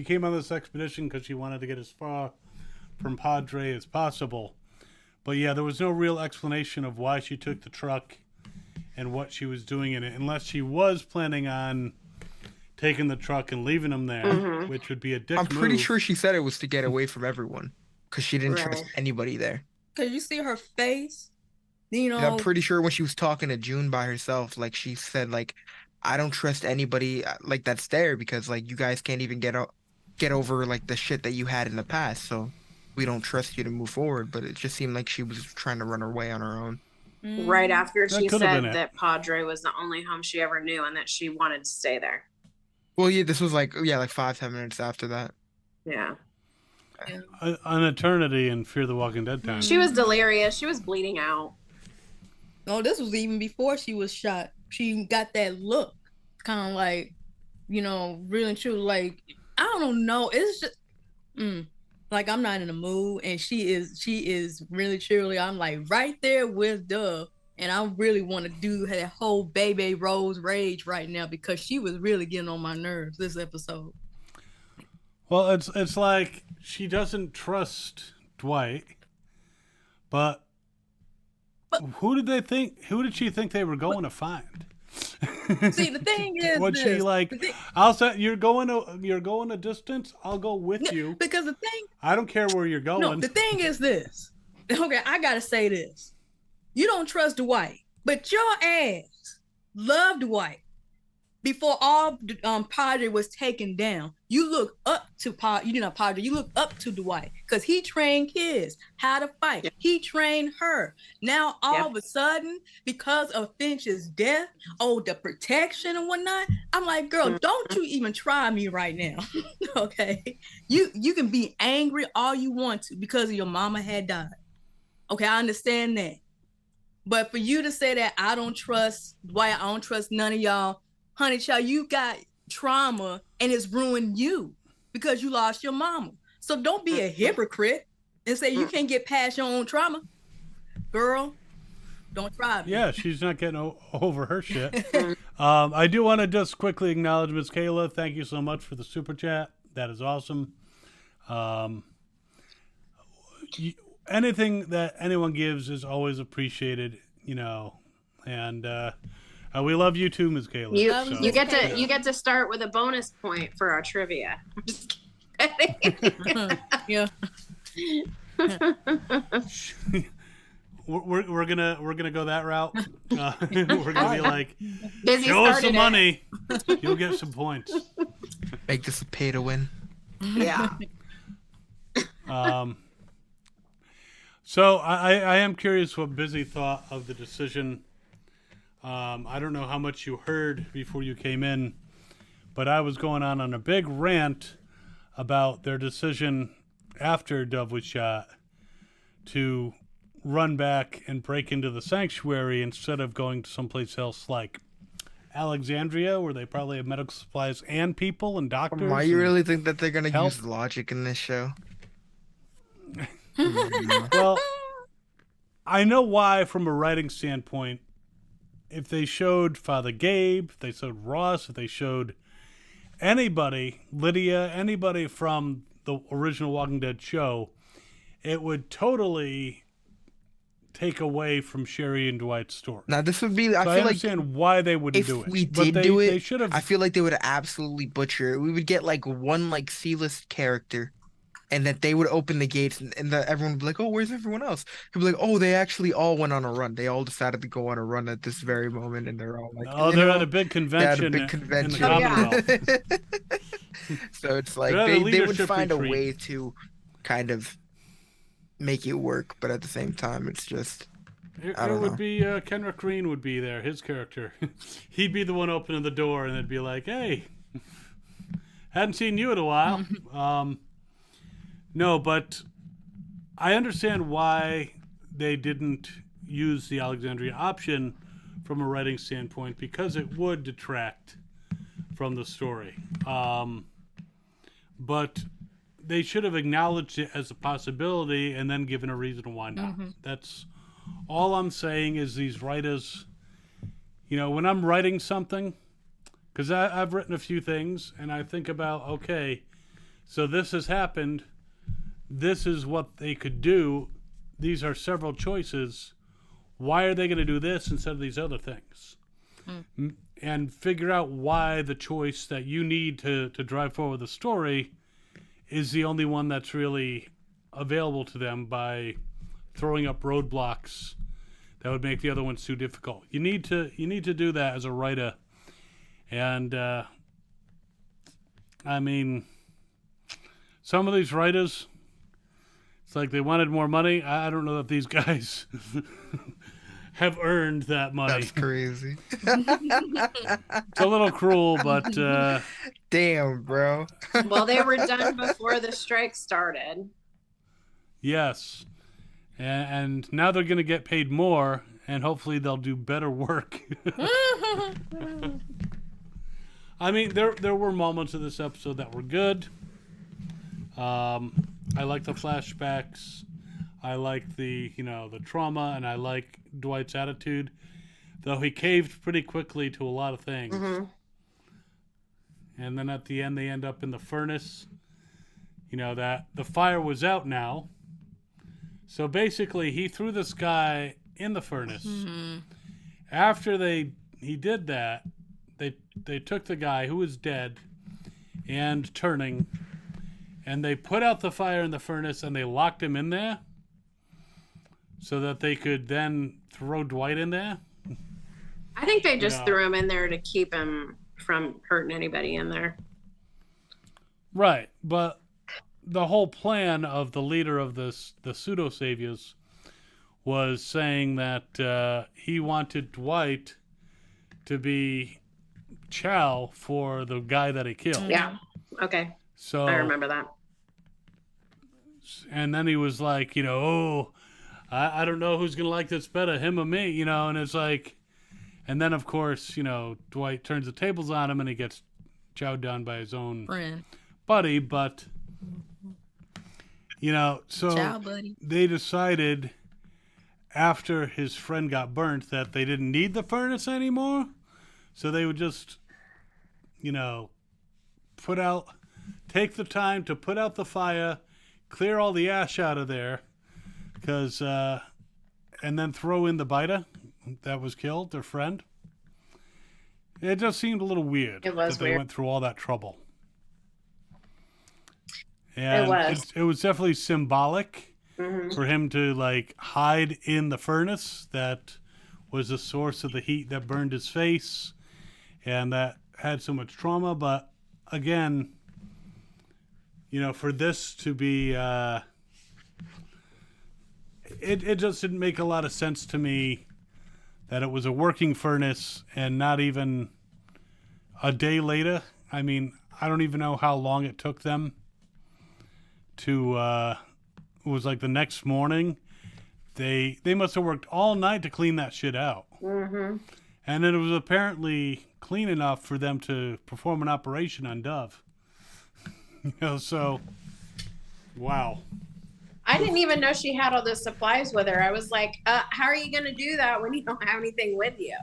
came on this expedition because she wanted to get as far from Padre as possible. But yeah, there was no real explanation of why she took the truck and what she was doing in it, unless she was planning on taking the truck and leaving him there, which would be a dick I'm pretty move. sure she said it was to get away from everyone because she didn't trust anybody there. Cause you see her face. I'm pretty sure when she was talking to June by herself, like she said, like, I don't trust anybody like that's there because like you guys can't even get over like the shit that you had in the past, so we don't trust you to move forward. But it just seemed like she was trying to run her way on her own. Right after she said it. that Padre was the only home she ever knew and that she wanted to stay there. Well, yeah, this was like 5-10 minutes after that. Yeah. An eternity in Fear the Walking Dead time. She was delirious. She was bleeding out. No, this was even before she was shot. She got that look, kind of like, really and true. Like, I don't know. It's just, like, I'm not in the mood, and she is really truly. I'm like right there with Dove, and I really want to do that whole Baby Rose rage right now because she was really getting on my nerves this episode. Well, it's like she doesn't trust Dwight, but who did she think they were going to find? See, the thing is, was she like, I'll say you're going a distance, I'll go with you. Because the thing, I don't care where you're going. no, the thing is this. Okay, I gotta say this. You don't trust Dwight, but your ass loved Dwight before all Padre was taken down. You look up to Padre. You look up to Dwight because he trained kids how to fight. Yep. He trained her. Now all of a sudden, because of Finch's death, the protection and whatnot, I'm like, girl, don't you even try me right now. Okay, you can be angry all you want to because your mama had died. Okay, I understand that, but for you to say that I don't trust Dwight, I don't trust none of y'all. Honey child, you got trauma and it's ruined you because you lost your mama. So don't be a hypocrite and say you can't get past your own trauma. Girl, don't try me. Yeah, she's not getting over her shit. I do want to just quickly acknowledge Ms. Kayla. Thank you so much for the super chat. That is awesome. Anything that anyone gives is always appreciated, and we love you too, Ms. Kayla. You get to start with a bonus point for our trivia. I'm just kidding. Yeah. we're gonna go that route. We're gonna be like, Busy show us some started it. money, you'll get some points. Make this a pay to win. Yeah. So I am curious what Busy thought of the decision I don't know how much you heard before you came in, but I was going on a big rant about their decision after Dove was shot to run back and break into the sanctuary instead of going to someplace else like Alexandria, where they probably have medical supplies and people and doctors. Why you and really think that they're gonna help. use logic in this show? Well, I know why from a writing standpoint. If they showed Father Gabe, if they showed Ross, if they showed anybody, Lydia, anybody from the original Walking Dead show, it would totally take away from Sherry and Dwight's story. Now this would be. So I I feel like understand why they wouldn't if do it. we But did they, do they it, should have. I feel like they would absolutely butcher it. We would get like one like C-list character, and that they would open the gates, and that everyone would be like, "Oh, where's everyone else?" He'd be like, "Oh, they actually all went on a run. They all decided to go on a run at this very moment, and they're all like, Oh, you they're know, at a big they had a convention, big in convention." the Oh, yeah. Commonwealth. So it's like They're at a they would leadership find a retreat. way to kind of make it work, but at the same time, it's just It, I it don't would know. be Kenrick Green would be there, his character. He'd be the one opening the door, and it'd be like, "Hey, hadn't seen you in a while." No, but I understand why they didn't use the Alexandria option from a writing standpoint, because it would detract from the story. But they should have acknowledged it as a possibility and then given a reason why not. That's all I'm saying. Is these writers, when I'm writing something, because I've written a few things, and I think about, okay, so this has happened. This is what they could do. These are several choices. Why are they going to do this instead of these other things? And figure out why the choice that you need to drive forward the story is the only one that's really available to them by throwing up roadblocks that would make the other ones too difficult. You need to do that as a writer. And I mean, some of these writers, it's like they wanted more money. I don't know that these guys have earned that money. That's crazy. It's a little cruel, but Damn, bro. Well, they were done before the strike started. yes. And now they're going to get paid more, and hopefully they'll do better work. I mean, there were moments of this episode that were good. I like the flashbacks. I like the trauma, and I like Dwight's attitude, though he caved pretty quickly to a lot of things. And then at the end, they end up in the furnace. That the fire was out now. So basically, he threw this guy in the furnace. After he did that, they took the guy who was dead and turning, and they put out the fire in the furnace, and they locked him in there so that they could then throw Dwight in there. I think they just No. threw him in there to keep him from hurting anybody in there. Right, but the whole plan of the leader of the pseudo saviors was saying that he wanted Dwight to be chow for the guy that he killed. Yeah. Okay. So I remember that. And then he was like, I don't know who's gonna like this better, him or me, and it's like, and then of course, Dwight turns the tables on him and he gets chowed down by his own Friend. buddy, but so Ciao, buddy. they decided after his friend got burnt that they didn't need the furnace anymore, so they would just take the time to put out the fire, clear all the ash out of there, and then throw in the biter that was killed, their friend. It just seemed a little weird It was that they weird. went through all that trouble. And was. it was definitely symbolic Mhm. for him to hide in the furnace that was the source of the heat that burned his face and that had so much trauma. But again, for this to be it just didn't make a lot of sense to me that it was a working furnace, and not even a day later. I mean, I don't even know how long it took them to, it was like the next morning. They must have worked all night to clean that shit out. Mm-hmm. And then it was apparently clean enough for them to perform an operation on Dove. So, wow. I didn't even know she had all those supplies with her. I was like, how are you going to do that when you don't have anything with you?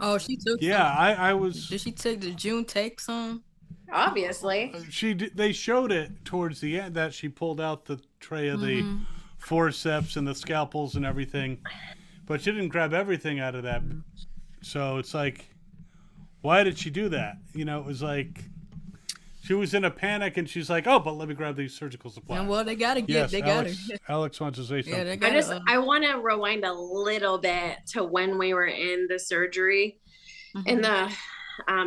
Oh, she took. Yeah, some. I was. Did she take the June take some? Obviously. They showed it towards the end that she pulled out the tray of the forceps and the scalpels and everything, but she didn't grab everything out of that. So it's like, why did she do that? You know, it was like she was in a panic and she's like, oh, but let me grab these surgical supplies. And well, they gotta get. Yes, they Alex, got Alex wants to say something. Yeah, they got. I want to rewind a little bit to when we were in the surgery in the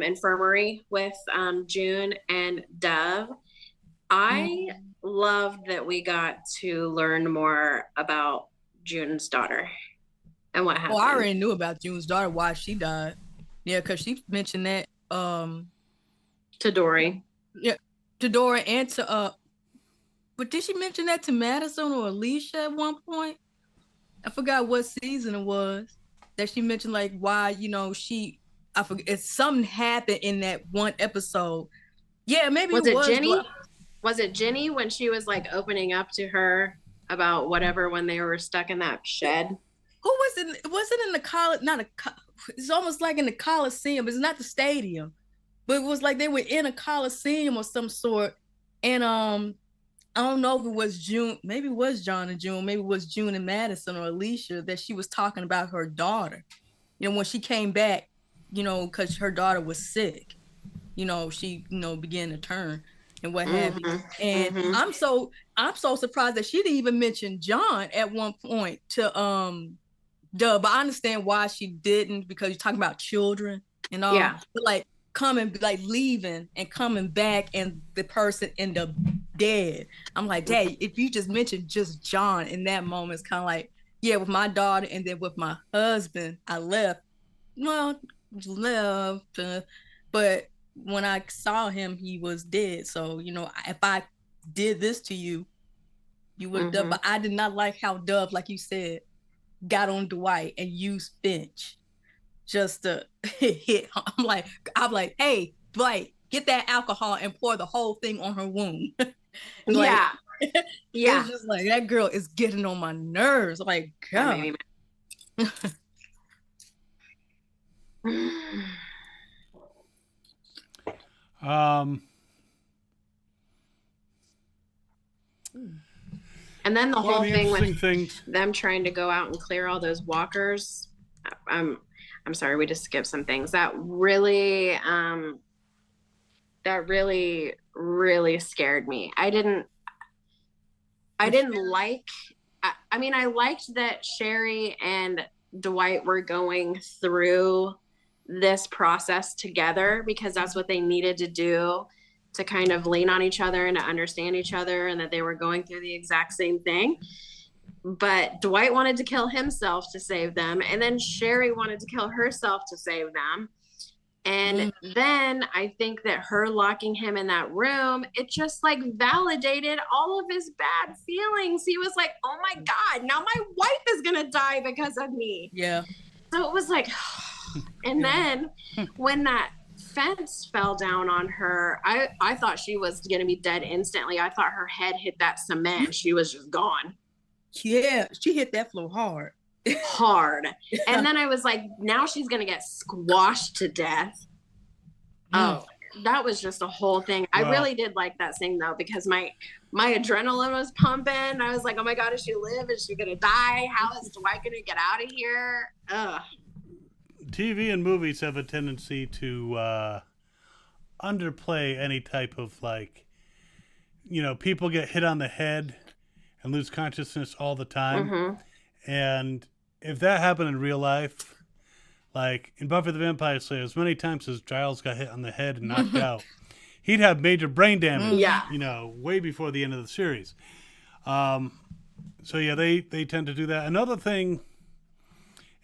infirmary with June and Dove. I loved that we got to learn more about June's daughter and what happened. Oh, I already knew about June's daughter, why she died. Yeah, because she mentioned that to Dory. Yeah, to Dora and to but did she mention that to Madison or Alicia at one point? I forgot what season it was that she mentioned, like, why, you know, I forget, something happened in that one episode. Yeah, maybe was it Jenny? Dora. Was it Jenny when she was like opening up to her about whatever when they were stuck in that shed? Who was it? Was it in the college? It's almost like in the Coliseum. It's not the stadium, but it was like they were in a Coliseum or some sort. And I don't know if it was June. Maybe it was John and June. Maybe it was June and Madison or Alicia that she was talking about her daughter. You know, when she came back, you know, because her daughter was sick. You know, she, you know, began to turn and what have you. And I'm so surprised that she didn't even mention John at one point to Dub. But I understand why she didn't, because you're talking about children and all. Yeah. But like coming, like leaving and coming back, and the person end up dead. I'm like, Dad, if you just mentioned just John in that moment, it's kind of like, yeah, with my daughter and then with my husband, I left. Well, but when I saw him, he was dead. So, you know, if I did this to you, you would have done. But I did not like how Dove, like you said, got on Dwight and used Finch just to hit. I'm like, hey, Dwight, get that alcohol and pour the whole thing on her wound. Like, yeah. It's just like, that girl is getting on my nerves. Like, God. And then the whole thing with things. them trying to go out and clear all those walkers. I'm sorry, we just skipped some things. That really really scared me. I liked that Sherry and Dwight were going through this process together, because that's what they needed to do to kind of lean on each other and to understand each other, and that they were going through the exact same thing. But Dwight wanted to kill himself to save them, and then Sherry wanted to kill herself to save them. And then I think that her locking him in that room, it just like validated all of his bad feelings. He was like, oh my God, now my wife is going to die because of me. Yeah. So it was like, and then when that fence fell down on her, I thought she was going to be dead instantly. I thought her head hit that cement and she was just gone. Yeah, she hit that floor hard. And then I was like, now she's going to get squashed to death. Oh, that was just a whole thing. Wow. I really did like that scene though, because my adrenaline was pumping. I was like, oh my God, is she live? Is she going to die? How is Dwight going to get out of here? Ugh. TV and movies have a tendency to underplay any type of, like, you know, people get hit on the head and lose consciousness all the time. And if that happened in real life, like in Buffy the Vampire Slayer, as many times as Giles got hit on the head and knocked out, he'd have major brain damage, you know, way before the end of the series. So yeah, they tend to do that. Another thing,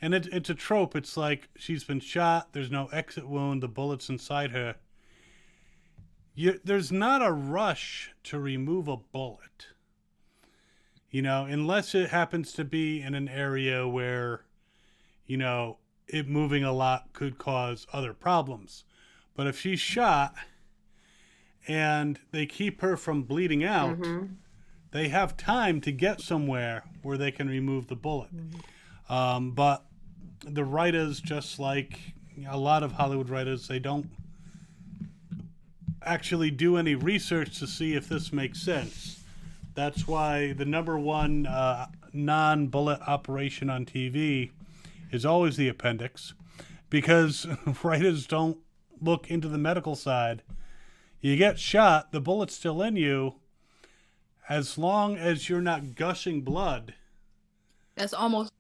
And it's a trope. It's like she's been shot. There's no exit wound. The bullet's inside her. There's not a rush to remove a bullet. Unless it happens to be in an area where, it moving a lot could cause other problems. But if she's shot and they keep her from bleeding out, they have time to get somewhere where they can remove the bullet. But the writers, just like a lot of Hollywood writers, they don't actually do any research to see if this makes sense. That's why the number one non-bullet operation on TV is always the appendix, because writers don't look into the medical side. You get shot, the bullet's still in you. As long as you're not gushing blood, That's almost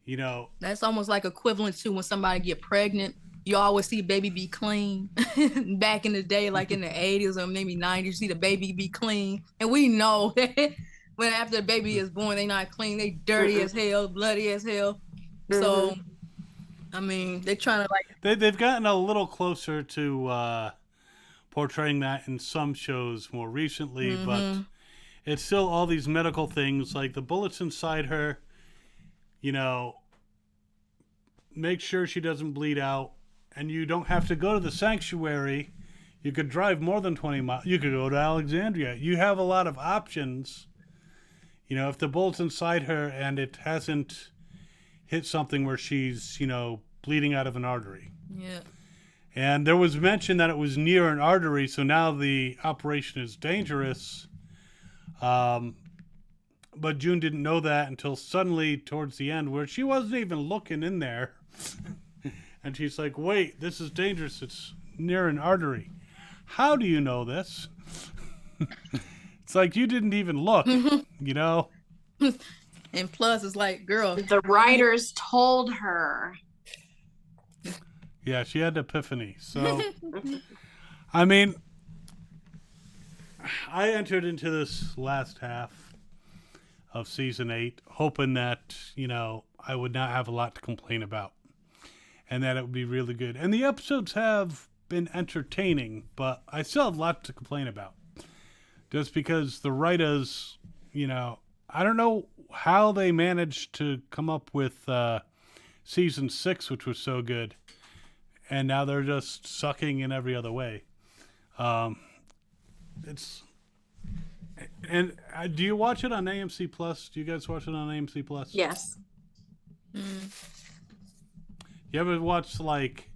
like equivalent to when somebody get pregnant. You always see baby be clean. Back in the day, like in the 80s or maybe 90s, you see the baby be clean. And we know that when after the baby is born, they not clean. They dirty as hell, bloody as hell. So, I mean, they're trying to like... They've gotten a little closer to portraying that in some shows more recently, but it's still all these medical things, like the bullets inside her, make sure she doesn't bleed out. And you don't have to go to the sanctuary. You could drive more than 20 miles. You could go to Alexandria. You have a lot of options. If the bullet's inside her and it hasn't hit something where she's, bleeding out of an artery. Yeah. And there was mention that it was near an artery, so now the operation is dangerous. But June didn't know that until suddenly towards the end, where she wasn't even looking in there. And she's like, wait, this is dangerous. It's near an artery. How do you know this? It's like you didn't even look, And plus, it's like, girl. The writers told her. Yeah, she had an epiphany. So, I mean, I entered into this last half of season 8 hoping that, I would not have a lot to complain about. And that it would be really good. And the episodes have been entertaining, but I still have a lot to complain about. Just because the writers, I don't know how they managed to come up with season 6, which was so good. And now they're just sucking in every other way. Do you watch it on AMC Plus? Do you guys watch it on AMC Plus? Yes. You ever watch like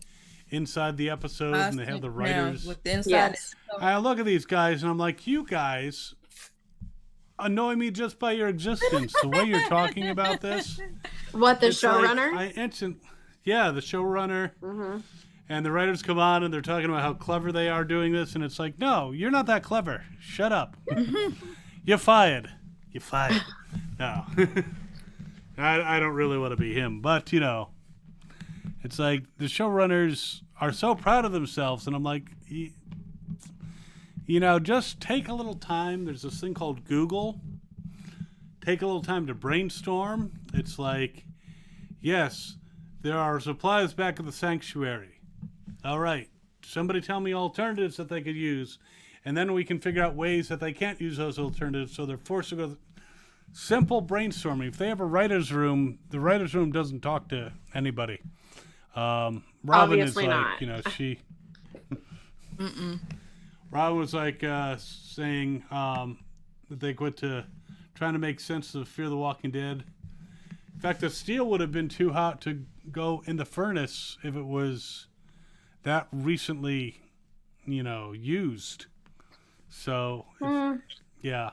inside the episode and they have the writers? With the inside. Yes. I look at these guys and I'm like, you guys annoy me just by your existence. The way you're talking about this. What, the it's like, showrunner? The showrunner. And the writers come on and they're talking about how clever they are doing this. And it's like, no, you're not that clever. Shut up. You're fired. You're fired. No. I don't really want to be him. But, it's like the showrunners are so proud of themselves. And I'm like, just take a little time. There's this thing called Google. Take a little time to brainstorm. It's like, yes, there are supplies back at the sanctuary. All right. Somebody tell me alternatives that they could use. And then we can figure out ways that they can't use those alternatives. So they're forced to go simple brainstorming. If they have a writer's room, the writer's room doesn't talk to anybody. Robin Obviously is like, not. she... Robin was like saying that they quit to trying to make sense of Fear the Walking Dead. In fact, the steel would have been too hot to go in the furnace if it was that recently, used. So, yeah.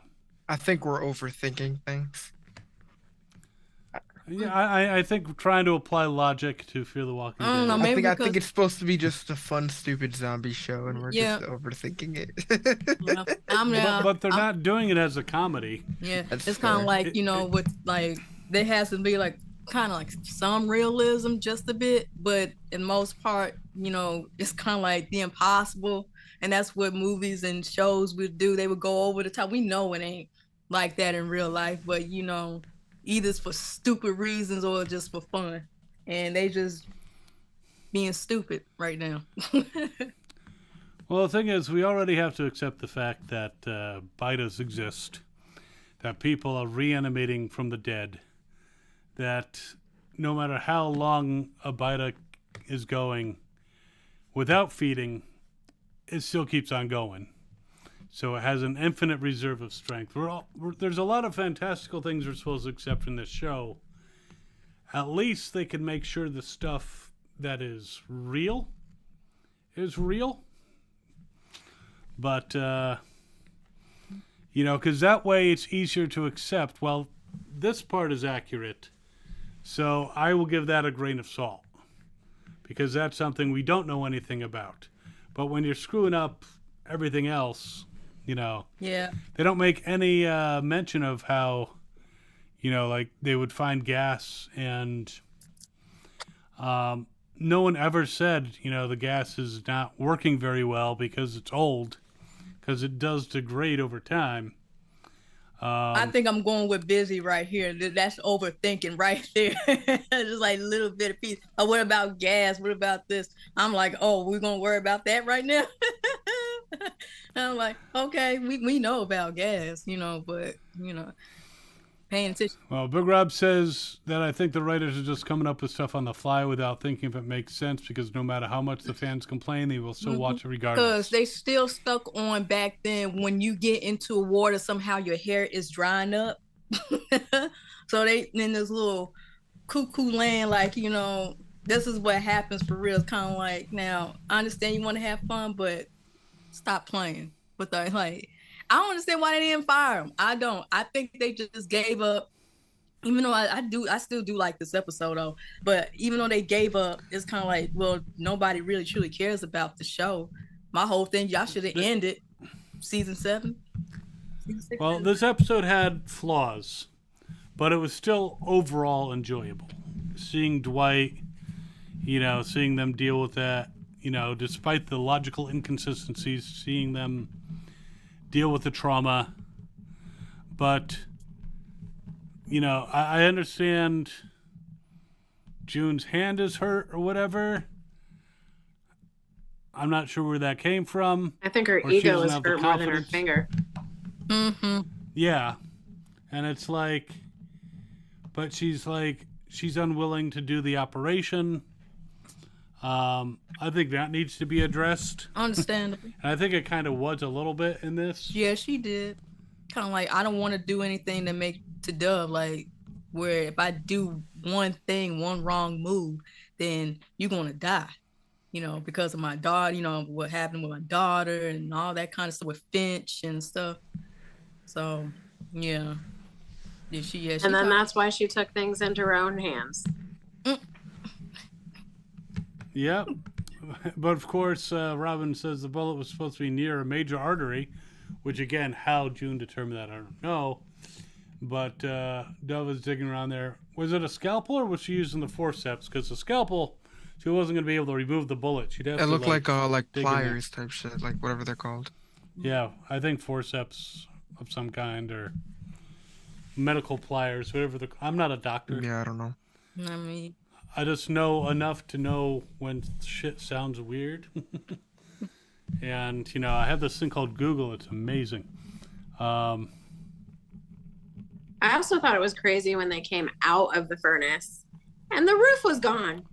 I think we're overthinking things. Yeah, I think trying to apply logic to Fear the Walking I don't know, Dead. maybe I think because- it's supposed to be just a fun, stupid zombie show, and we're Yeah. just overthinking it. But they're not doing it as a comedy. Yeah, That's it's kind of fair. like, with like, there has to be like kind of like some realism just a bit, but in most part, it's kind of like the impossible. And that's what movies and shows would do. They would go over the top. We know it ain't like that in real life, but either it's for stupid reasons or just for fun. and they just being stupid right now. Well, the thing is, we already have to accept the fact that Bidas exist, that people are reanimating from the dead, that no matter how long a Bida is going without feeding, it still keeps on going. So it has an infinite reserve of strength. There's a lot of fantastical things we're supposed to accept from this show. At least they can make sure the stuff that is real is real. But, because that way it's easier to accept. Well, this part is accurate, so I will give that a grain of salt. Because that's something we don't know anything about. But when you're screwing up everything else, Yeah. they don't make any mention of how, like they would find gas and no one ever said, the gas is not working very well because it's old, because it does degrade over time. I think I'm going with busy right here. That's overthinking right there. Just like a little bit of piece. Oh, what about gas? What about this? I'm like, oh, we're going to worry about that right now? I'm like, okay, we know about gas, but, paying attention. Well, Big Rob says that I think the writers are just coming up with stuff on the fly without thinking if it makes sense, because no matter how much the fans complain, they will still watch it regardless. Because they still stuck on back then when you get into water, somehow your hair is drying up. So they in this little cuckoo land, like, this is what happens for real. It's kind of like, now, I understand you want to have fun, but stop playing with the, like, I don't understand why they didn't fire him. I don't. I think they just gave up. Even though I still do like this episode though. But even though they gave up, it's kind of like, well, nobody really truly cares about the show. My whole thing, y'all should have ended season 7. Season 6. Well, this episode had flaws, but it was still overall enjoyable. Seeing Dwight, seeing them deal with that, despite the logical inconsistencies, seeing them deal with the trauma. But, I understand June's hand is hurt or whatever. I'm not sure where that came from. I think her Or she ego doesn't is have the hurt more than her confidence. finger. Mm-hmm. Yeah. And it's like, but she's unwilling to do the operation. I think that needs to be addressed. Understandable. And I think it kind of was a little bit in this. Yeah, she did. Kind of like, I don't want to do anything to make to Dove, like, where if I do one thing, one wrong move, then you're going to die, because of my daughter, what happened with my daughter and all that kind of stuff with Finch and stuff. So, yeah. She And then that's why she took things into her own hands. Yeah. But of course, Robin says the bullet was supposed to be near a major artery, which again, how June determined that, I don't know. But Dove is digging around there. Was it a scalpel or was she using the forceps? Because the scalpel, she wasn't going to be able to remove the bullet. She'd have It to looked like dig in there. pliers type shit, like whatever they're called. Yeah, I think forceps of some kind or medical pliers, whatever. I'm not a doctor. Yeah, I don't know. I mean, I just know enough to know when shit sounds weird. And, I have this thing called Google. It's amazing. I also thought it was crazy when they came out of the furnace and the roof was gone.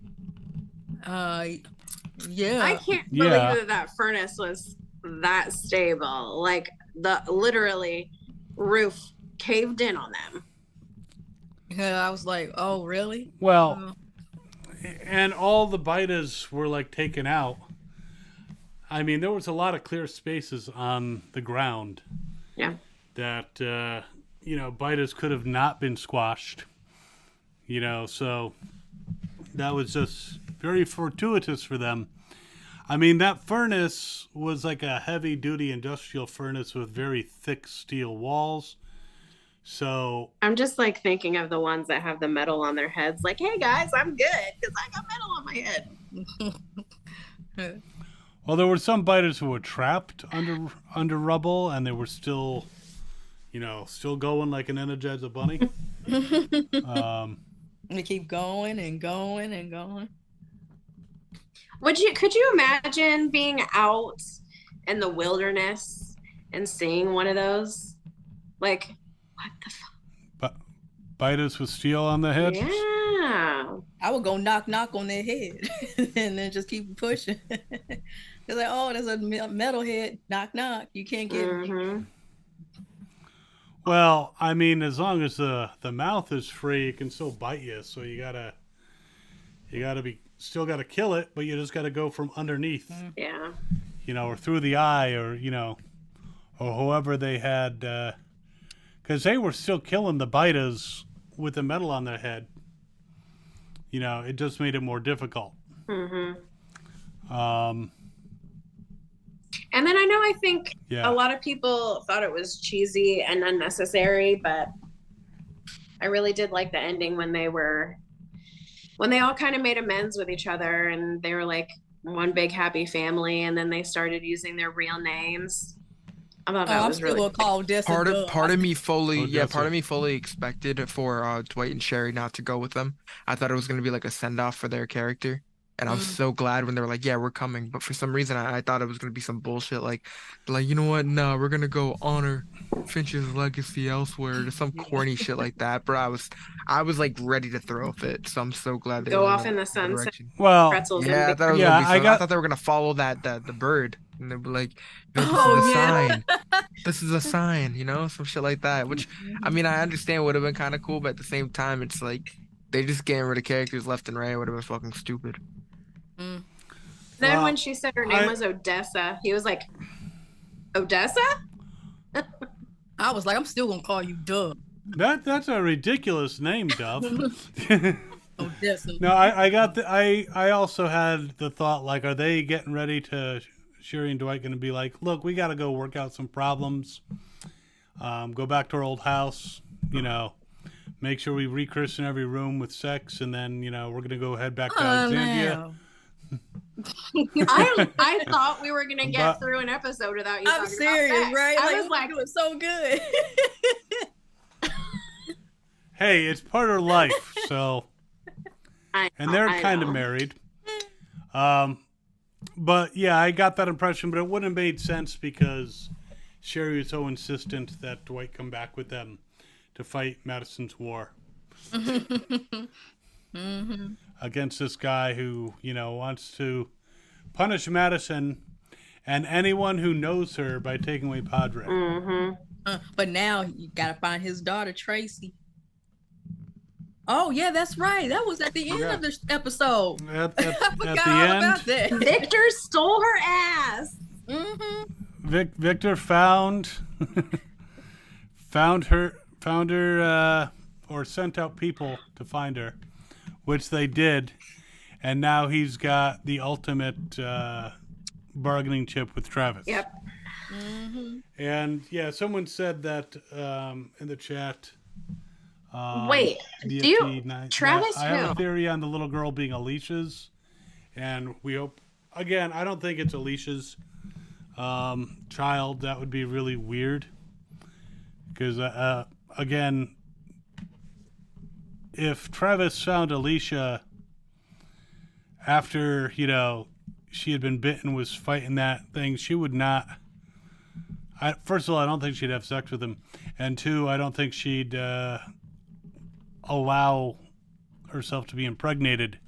yeah. I can't Yeah. believe that furnace was that stable. Like, the literally roof caved in on them. Yeah, I was like, oh, really? Well, and all the Bitas were like taken out. I mean, there was a lot of clear spaces on the ground. Yeah. That, Bitas could have not been squashed. So that was just very fortuitous for them. I mean, that furnace was like a heavy-duty industrial furnace with very thick steel walls. So I'm just like thinking of the ones that have the metal on their heads. Like, hey guys, I'm good because I got metal on my head. well, there were some Bitas who were trapped under rubble, and they were still, still going like an Energizer bunny. And they keep going and going and going. Could you imagine being out in the wilderness and seeing one of those? Like, what the fuck? But bite us with steel on the head. Yeah. I would go knock on their head and then just keep pushing. They're like, oh, there's a metal head. Knock. You can't get me. Mhm. Well, I mean, as long as the mouth is free, it can still bite you. So you gotta still gotta kill it, but you just gotta go from underneath, Yeah. or through the eye, or or whoever they had, because they were still killing the biters with the metal on their head. It just made it more difficult. Mm-hmm. Um, And then I think Yeah. a lot of people thought it was cheesy and unnecessary, but I really did like the ending when they all kind of made amends with each other and they were like one big happy family, and then they started using their real names. I thought that I'm was still really gonna call this Part a of dub. part of me fully Odessa. part of me fully expected for Dwight and Sherry not to go with them. I thought it was gonna be like a send off for their character. And I was so glad when they were like, yeah, we're coming. But for some reason I thought it was gonna be some bullshit like you know what? No, we're gonna go honor Finch's legacy elsewhere or some corny shit like that. Bro, I was like ready to throw a fit. So I'm so glad they go went off in the that sunset. direction. well, Pretzels Yeah, I and thought it was Yeah, gonna be I some, I got- thought they were gonna follow the bird. And they'd be like, this Oh, is a yeah. sign. This is a sign, some shit like that. Which I mean, I understand would have been kind of cool, but at the same time, it's like they just getting rid of characters left and right would have been fucking stupid. Mm. Then Well, when she said her name I- was Odessa, he was like, Odessa? I was like, I'm still gonna call you Dub. that's a ridiculous name, Dove. Oh, this. No, I also had the thought, like, are they getting ready to, Sherry and Dwight going to be like, look, we got to go work out some problems, go back to our old house, make sure we rechristen every room with sex, and then, we're going to go head back to Alexandria. no. I thought we were gonna get But- through an episode without you I'm talking serious, about sex. right? I Like, was like, it was so good. Hey, it's part of life, so, and they're I kind of know. married. But yeah, I got that impression, but it wouldn't have made sense because Sherry was so insistent that Dwight come back with them to fight Madison's war against this guy who, wants to punish Madison and anyone who knows her by taking away Padre. Mm-hmm. But now you gotta find his daughter Tracy. Oh yeah, that's right. That was at the end Yeah. of the episode. At I the forgot all end, about that. Victor stole her ass. Mm-hmm. Victor found her, or sent out people to find her, which they did, and now he's got the ultimate bargaining chip with Travis. Yep. And yeah, someone said that in the chat. Wait, Travis I have a who? theory on the little girl being Alicia's, and we hope. Again, I don't think it's Alicia's child. That would be really weird. Because again, if Travis found Alicia after she had been bitten, was fighting that thing, she would not. First of all, I don't think she'd have sex with him, and two, I don't think she'd allow herself to be impregnated.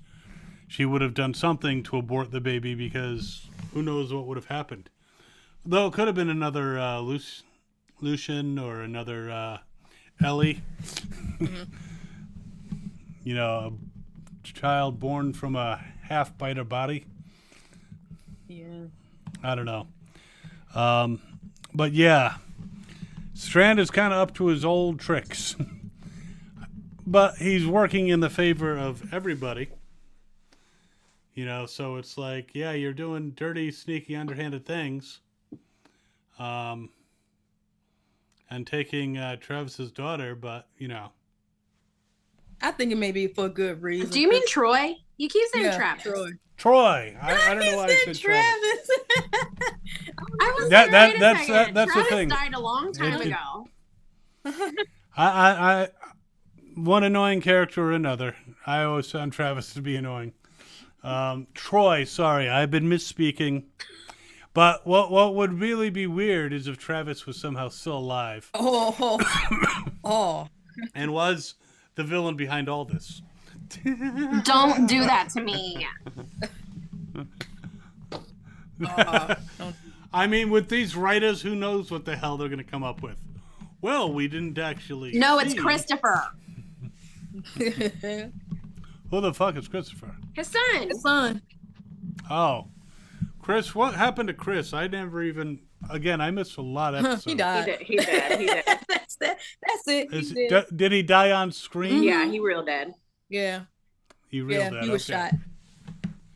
She would have done something to abort the baby because who knows what would have happened. Though it could have been another Lucian or another Ellie. A child born from a half-biter body. Yeah. I don't know. But yeah, Strand is kind of up to his old tricks. But he's working in the favor of everybody. So it's like, yeah, you're doing dirty, sneaky, underhanded things. And taking Travis's daughter, but, I think it may be for good reason. Do you mean Troy? You keep saying yeah, Travis. Troy. Troy. I don't know why I said Travis. Travis. I was That- like, wait a that's- second. that's the Travis thing. died a long time It- ago. I one annoying character or another. I always found Travis to be annoying. Troy, sorry, I've been misspeaking. But what would really be weird is if Travis was somehow still alive Oh. and was the villain behind all this. Don't do that to me. I mean, with these writers, who knows what the hell they're going to come up with? Well, we didn't actually. No, it's see. Christopher. Who the fuck is Christopher? His son. His son. Oh, Chris. What happened to Chris? I never even. Again, I missed a lot of episodes. He died. He did. That's it. Did he die on screen? Yeah, he real dead. Yeah. He real dead. He was okay. shot.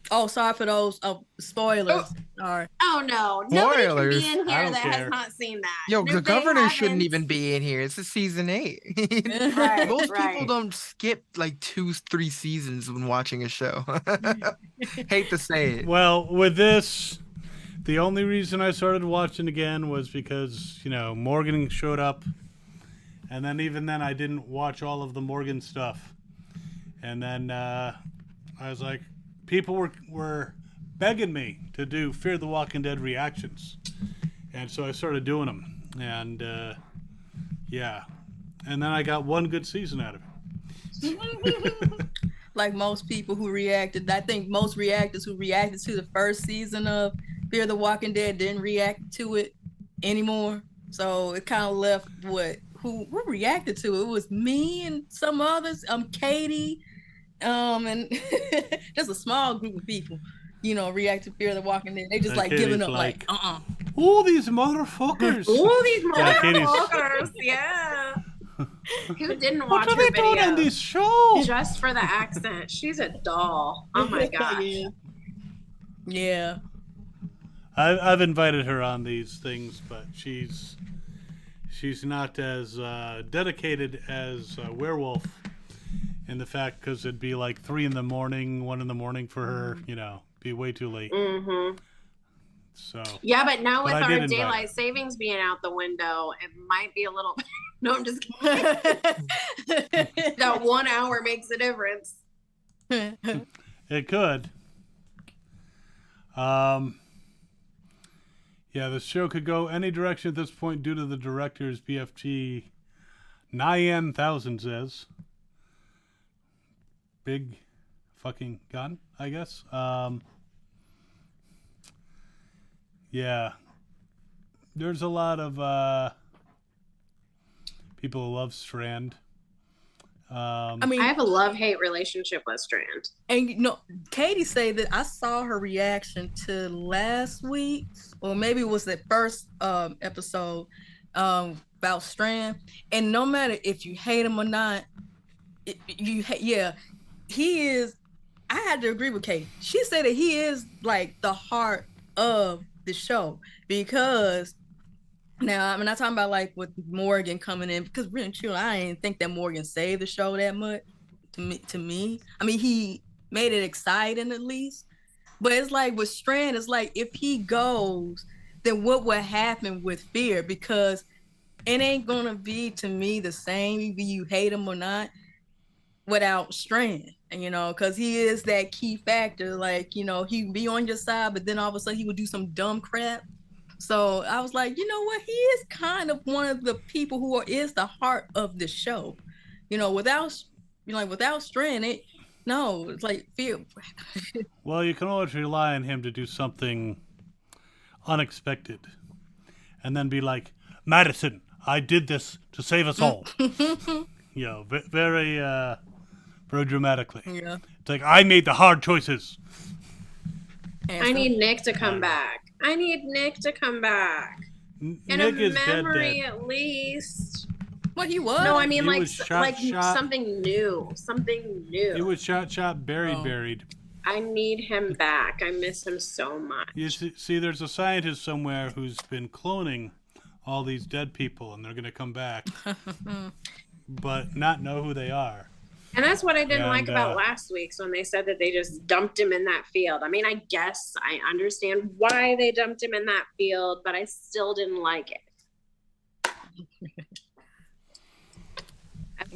Oh, sorry for those spoilers. Sorry. Oh no, nobody can Spoilers. be in I here don't that care. has not seen that. Yo, And the if they governor shouldn't haven't- even be in here. It's a season 8. Right, Most right. people don't skip like 2-3 seasons when watching a show. Hate to say it. Well, with this, the only reason I started watching again was because, Morgan showed up. And then even then, I didn't watch all of the Morgan stuff. And then I was like, people were begging me to do Fear the Walking Dead reactions. And so I started doing them. And, yeah. And then I got one good season out of it. Like most people who reacted, I think most reactors who reacted to the first season of Fear the Walking Dead didn't react to it anymore. So it kind of left who reacted to it. It was me and some others, Katie, and just a small group of people, react to Fear the Walking Dead. They just And giving Katie's up like. Oh, these motherfuckers. Ooh, these Yeah, Katie's- motherfuckers. Yeah. Who didn't What watch are her they doing video in this show? just for the accent? She's a doll. Oh my gosh. Yeah. I've invited her on these things, but she's not as dedicated as Werewolf in the fact because it'd be like 3 a.m, 1 a.m. for her, be way too late. Mm-hmm. So Yeah, but now with But I our did invite daylight her. savings being out the window, it might be a little. No, I'm just kidding. That 1 hour makes a difference. it could. Yeah, the show could go any direction at this point due to the director's BFG. Nyan Thousand says. Big fucking gun, I guess. Yeah. There's a lot of people who love Strand. I mean, I have a love-hate relationship with Strand. and Katie said that I saw her reaction to last week's, or maybe it was the first episode about Strand. And no matter if you hate him or not, he is. I had to agree with Katie. She said that he is like the heart of the show because. Now, I'm not talking about like with Morgan coming in because really, I didn't think that Morgan saved the show that much to me. I mean, he made it exciting at least, but it's like with Strand, it's like if he goes, then what would happen with Fear? Because it ain't gonna be to me the same, either you hate him or not, without Strand. And because he is that key factor. Like he'd be on your side, but then all of a sudden he would do some dumb crap. So I was like, you know what? He is kind of one of the people who is the heart of the show. Without Strand, it's like Fear. Well, you can always rely on him to do something unexpected. And then be like, Madison, I did this to save us all. Very, very dramatically. Yeah. It's like, I made the hard choices. I need Nick to come back. In Nick a is memory, dead. at least. Well, he was. No, I mean He like was shot. something new. He was shot, buried. I need him back. I miss him so much. You see, there's a scientist somewhere who's been cloning all these dead people, and they're going to come back, but not know who they are. And that's what I didn't like And, about last week's when they said that they just dumped him in that field. I mean, I guess I understand why they dumped him in that field, but I still didn't like it.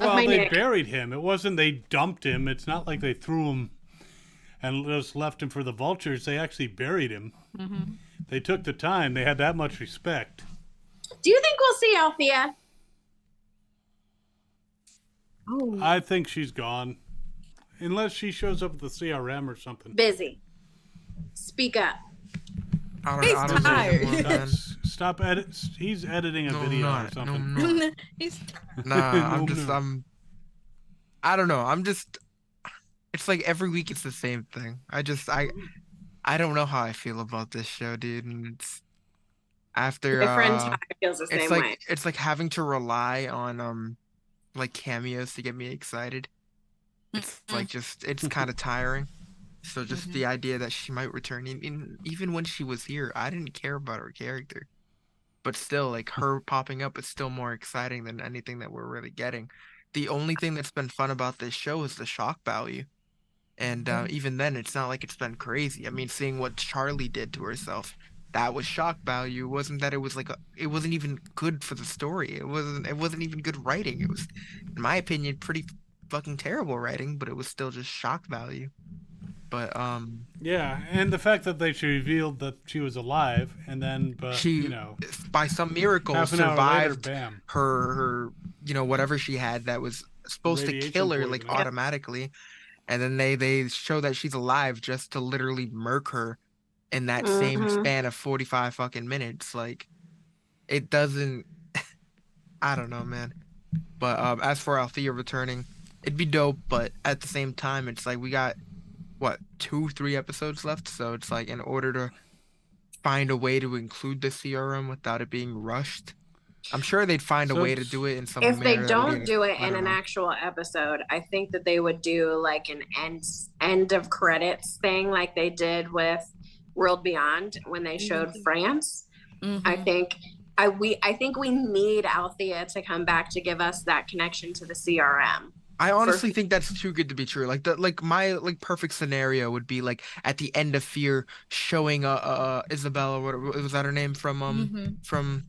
Well, my they Nick. buried him. It wasn't they dumped him. It's not like they threw him and just left him for the vultures. They actually buried him. Mm-hmm. They took the time. They had that much respect. Do you think we'll see Althea? Oh, I think she's gone. Unless she shows up at the CRM or something. busy. Speak up. He's I don't know tired. anymore, man. Stop edit. He's editing a No, I'm video or not. No, something. I'm not. He's Nah, I'm No, just, no. I don't know. It's like every week it's the same thing. I don't know how I feel about this show, dude. And it's after, My friend Ty feels the same way. it's like having to rely on, like cameos to get me excited. It's like just, it's kind of tiring. So just the idea that she might return, even when she was here, I didn't care about her character. But still, like her popping up is still more exciting than anything that we're really getting. The only thing that's been fun about this show is the shock value. And even then, it's not like it's been crazy. I mean, seeing what Charlie did to herself, that was shock value. It wasn't that it was like it wasn't even good for the story. It wasn't even good writing. It was, in my opinion, pretty fucking terrible writing, but it was still just shock value. But Yeah, and the fact that they revealed that she was alive, and then, she, by some miracle, half an hour later, survived bam. her whatever she had that was supposed to Radiation kill her like poisoning. automatically, and then they show that she's alive just to literally murk her in that same span of 45 fucking minutes. Like, it doesn't. I don't know, man. But as for Althea returning, it'd be dope. But at the same time, it's like we got what 2-3 episodes left, so it's like in order to find a way to include the CRM without it being rushed, I'm sure they'd find a So way to it's- do it in some If they manner that don't we- do it I in don't an know. actual episode, I think that they would do like an end of credits thing, like they did with World Beyond when they showed France. I think I think we need Althea to come back to give us that connection to the CRM. I honestly think that's too good to be true. Like my perfect scenario would be like at the end of Fear showing Isabella, what was that her name from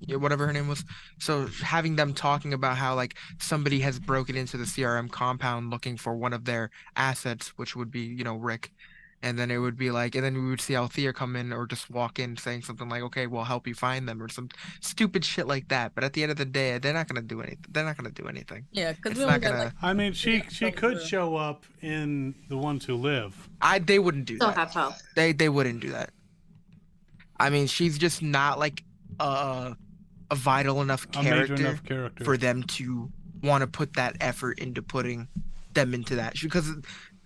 whatever her name was. So having them talking about how like somebody has broken into the CRM compound looking for one of their assets, which would be, Rick. And then it would be like, and then we would see Althea come in or just walk in saying something like, okay, we'll help you find them or some stupid shit like that. But at the end of the day, they're not going to do anything. They're not going to do anything. Yeah, because It's we not only got gonna- like I mean, she could the- show up in The Ones Who Live. They wouldn't do Still that. have hope. They wouldn't do that. I mean, she's just not like a vital enough A major character enough character. for them to want to put that effort into putting them into that, because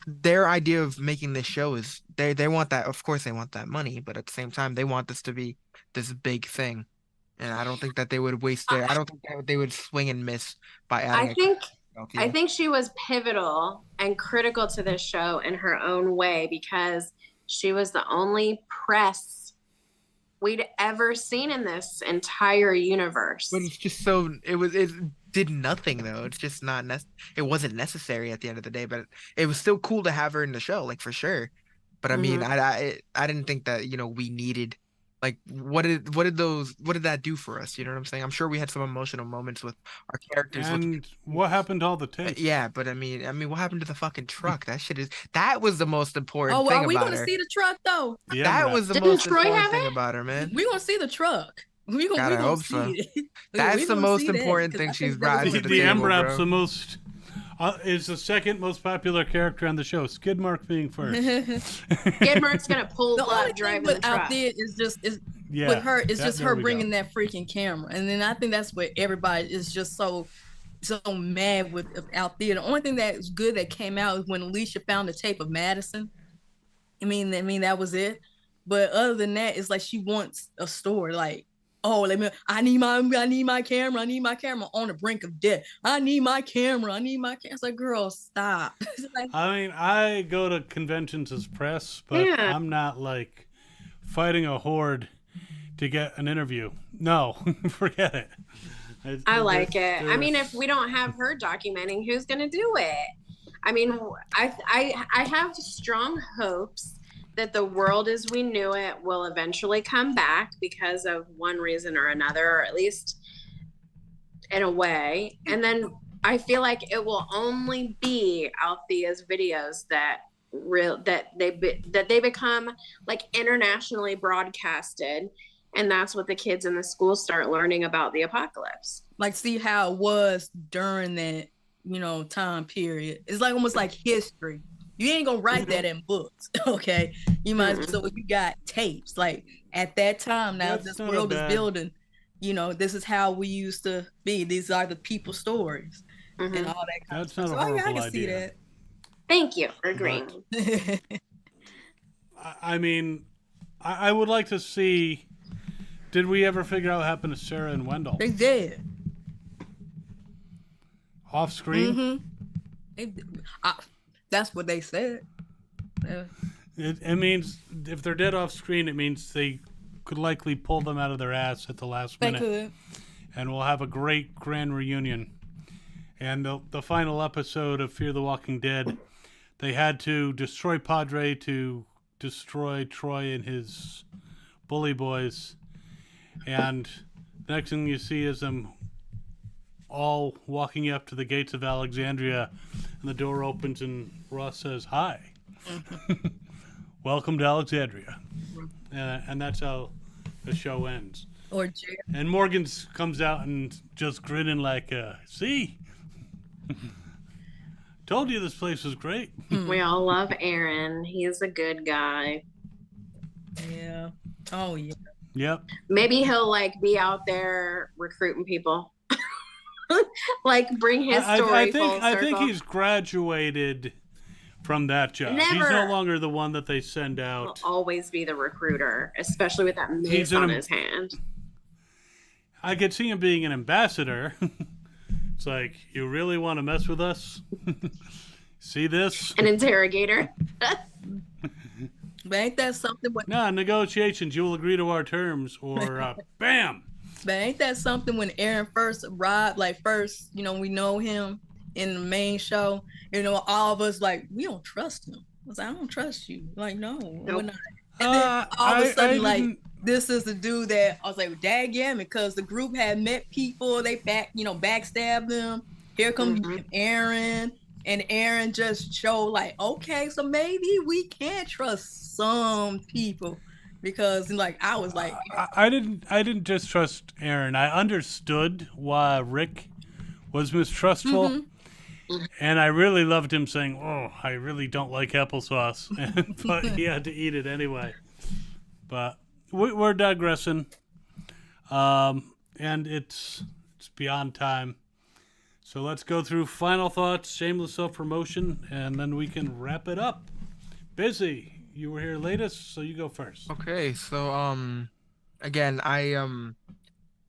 their idea of making this show is they want that. Of course they want that money, but at the same time they want this to be this big thing, and I don't think that they would waste I don't think that they would swing and miss by adding I think she was pivotal and critical to this show in her own way, because she was the only press we'd ever seen in this entire universe. But it's just it did nothing though. It's just not it wasn't necessary at the end of the day, but it was still cool to have her in the show, like for sure. But I mean, I didn't think that, we needed, like, what did that do for us? You know what I'm saying? I'm sure we had some emotional moments with our characters. And what happened to all the tapes? Yeah, but I mean, what happened to the fucking truck? that was the most important thing are we about gonna her. see the truck though? The That MRAP. was the Didn't most Troy important have thing it? about her, man. We gonna see the truck. We God, I gonna hope see so. it. That's We the gonna most see that, important 'cause thing I she's think brought that was to The the table, MRAP's bro. the most is the second most popular character on the show. Skidmark being first. Skidmark's gonna pull The only up thing driving the with truck. Althea is just Yeah, with her it's that- just there her we go. bringing that freaking camera, and then I think that's what everybody is just so mad with Althea. The only thing that was good that came out is when Alicia found the tape of Madison. I mean that was it. But other than that, it's like she wants a story. Like, oh, I need my camera. I need my camera on the brink of death. I need my camera. It's like, girl, stop. It's like, I mean, I go to conventions as press, but Yeah. I'm not like fighting a horde to get an interview. No, forget it. I like it. I there's- mean, if we don't have her documenting, who's gonna do it? I mean, I have strong hopes that the world as we knew it will eventually come back because of one reason or another, or at least in a way. And then I feel like it will only be Althea's videos that they become like internationally broadcasted, and that's what the kids in the school start learning about the apocalypse. Like, see how it was during that, time period. It's like almost like history. You ain't gonna write that in books, okay? You might so you got tapes. Like at that time, now That's this not world is bad- building. This is how we used to be. These are the people stories and all that kind That's of not stuff. a So, yeah, I horrible can see idea. Thank you for agreeing. that. I mean, I would like to see. Did we ever figure out what happened to Sarah and Wendell They did. off screen? That's what they said. It means if they're dead off screen, it means they could likely pull them out of their ass at the last They minute, could. and we'll have a great grand reunion. And the final episode of Fear the Walking Dead, they had to destroy Padre to destroy Troy and his bully boys. And the next thing you see is them all walking up to the gates of Alexandria, and the door opens and Ross says, "Hi, welcome to Alexandria," and that's how the show ends. Or Jerry. And Morgan comes out and just grinning like, "See, told you this place was great." We all love Aaron. He's a good guy. Yeah. Oh yeah. Yep. Maybe he'll like be out there recruiting people. Like bring his story full circle. I think he's graduated from that job. He's Never. no longer the one that they send out. He'll always be the recruiter, especially with that mace on his hand. I could see him being an ambassador. It's like, you really want to mess with us? See this? An interrogator. But ain't that something when Nah, negotiations. You will agree to our terms, or bam. but ain't that something when Aaron first arrived, like first, we know him in the main show, all of us like, we don't trust him. I was like, I don't trust you. Like, no, we're not. And then all of a sudden, like, this is the dude that I was like, daggum, because the group had met people, they backstabbed them. Here comes Aaron, and Aaron just showed like, okay, so maybe we can trust some people, because like I was like, I didn't just trust Aaron. I understood why Rick was mistrustful. And I really loved him saying, "Oh, I really don't like applesauce," but he had to eat it anyway. But we're digressing, and it's beyond time. So let's go through final thoughts, shameless self-promotion, and then we can wrap it up. Busy, you were here latest, so you go first. Okay, so again, I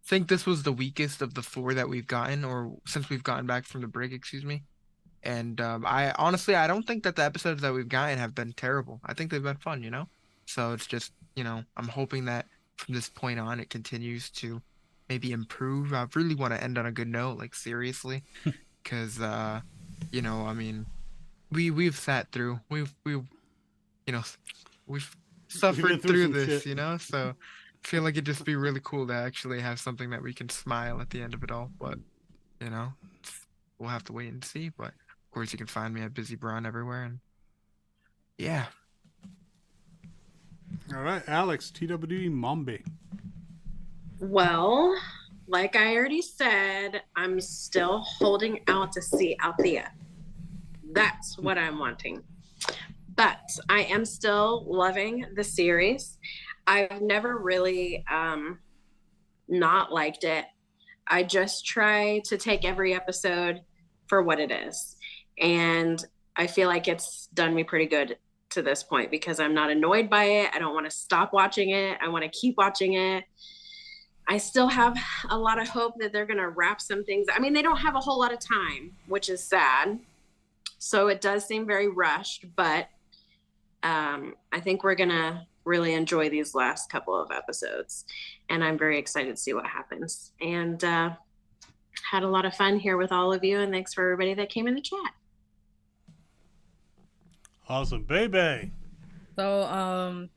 think this was the weakest of the 4 that we've gotten, or since we've gotten back from the break, excuse me. And I honestly, I don't think that the episodes that we've gotten have been terrible. I think they've been fun, So it's just, I'm hoping that from this point on it continues to maybe improve. I really want to end on a good note, like seriously, because I mean, we've sat through, we've suffered through some this, shit. So I feel like it'd just be really cool to actually have something that we can smile at the end of it all. But we'll have to wait and see. But of course, you can find me at Busy Braun everywhere, and yeah. All right, Alex, TWD Mombi. Well, like I already said, I'm still holding out to see Althea. That's what I'm wanting. But I am still loving the series. I've never really not liked it. I just try to take every episode for what it is. And I feel like it's done me pretty good to this point, because I'm not annoyed by it. I don't want to stop watching it. I want to keep watching it. I still have a lot of hope that they're going to wrap some things. I mean, they don't have a whole lot of time, which is sad. So it does seem very rushed, but I think we're going to really enjoy these last couple of episodes. And I'm very excited to see what happens. And had a lot of fun here with all of you. And thanks for everybody that came in the chat. Awesome, baby. so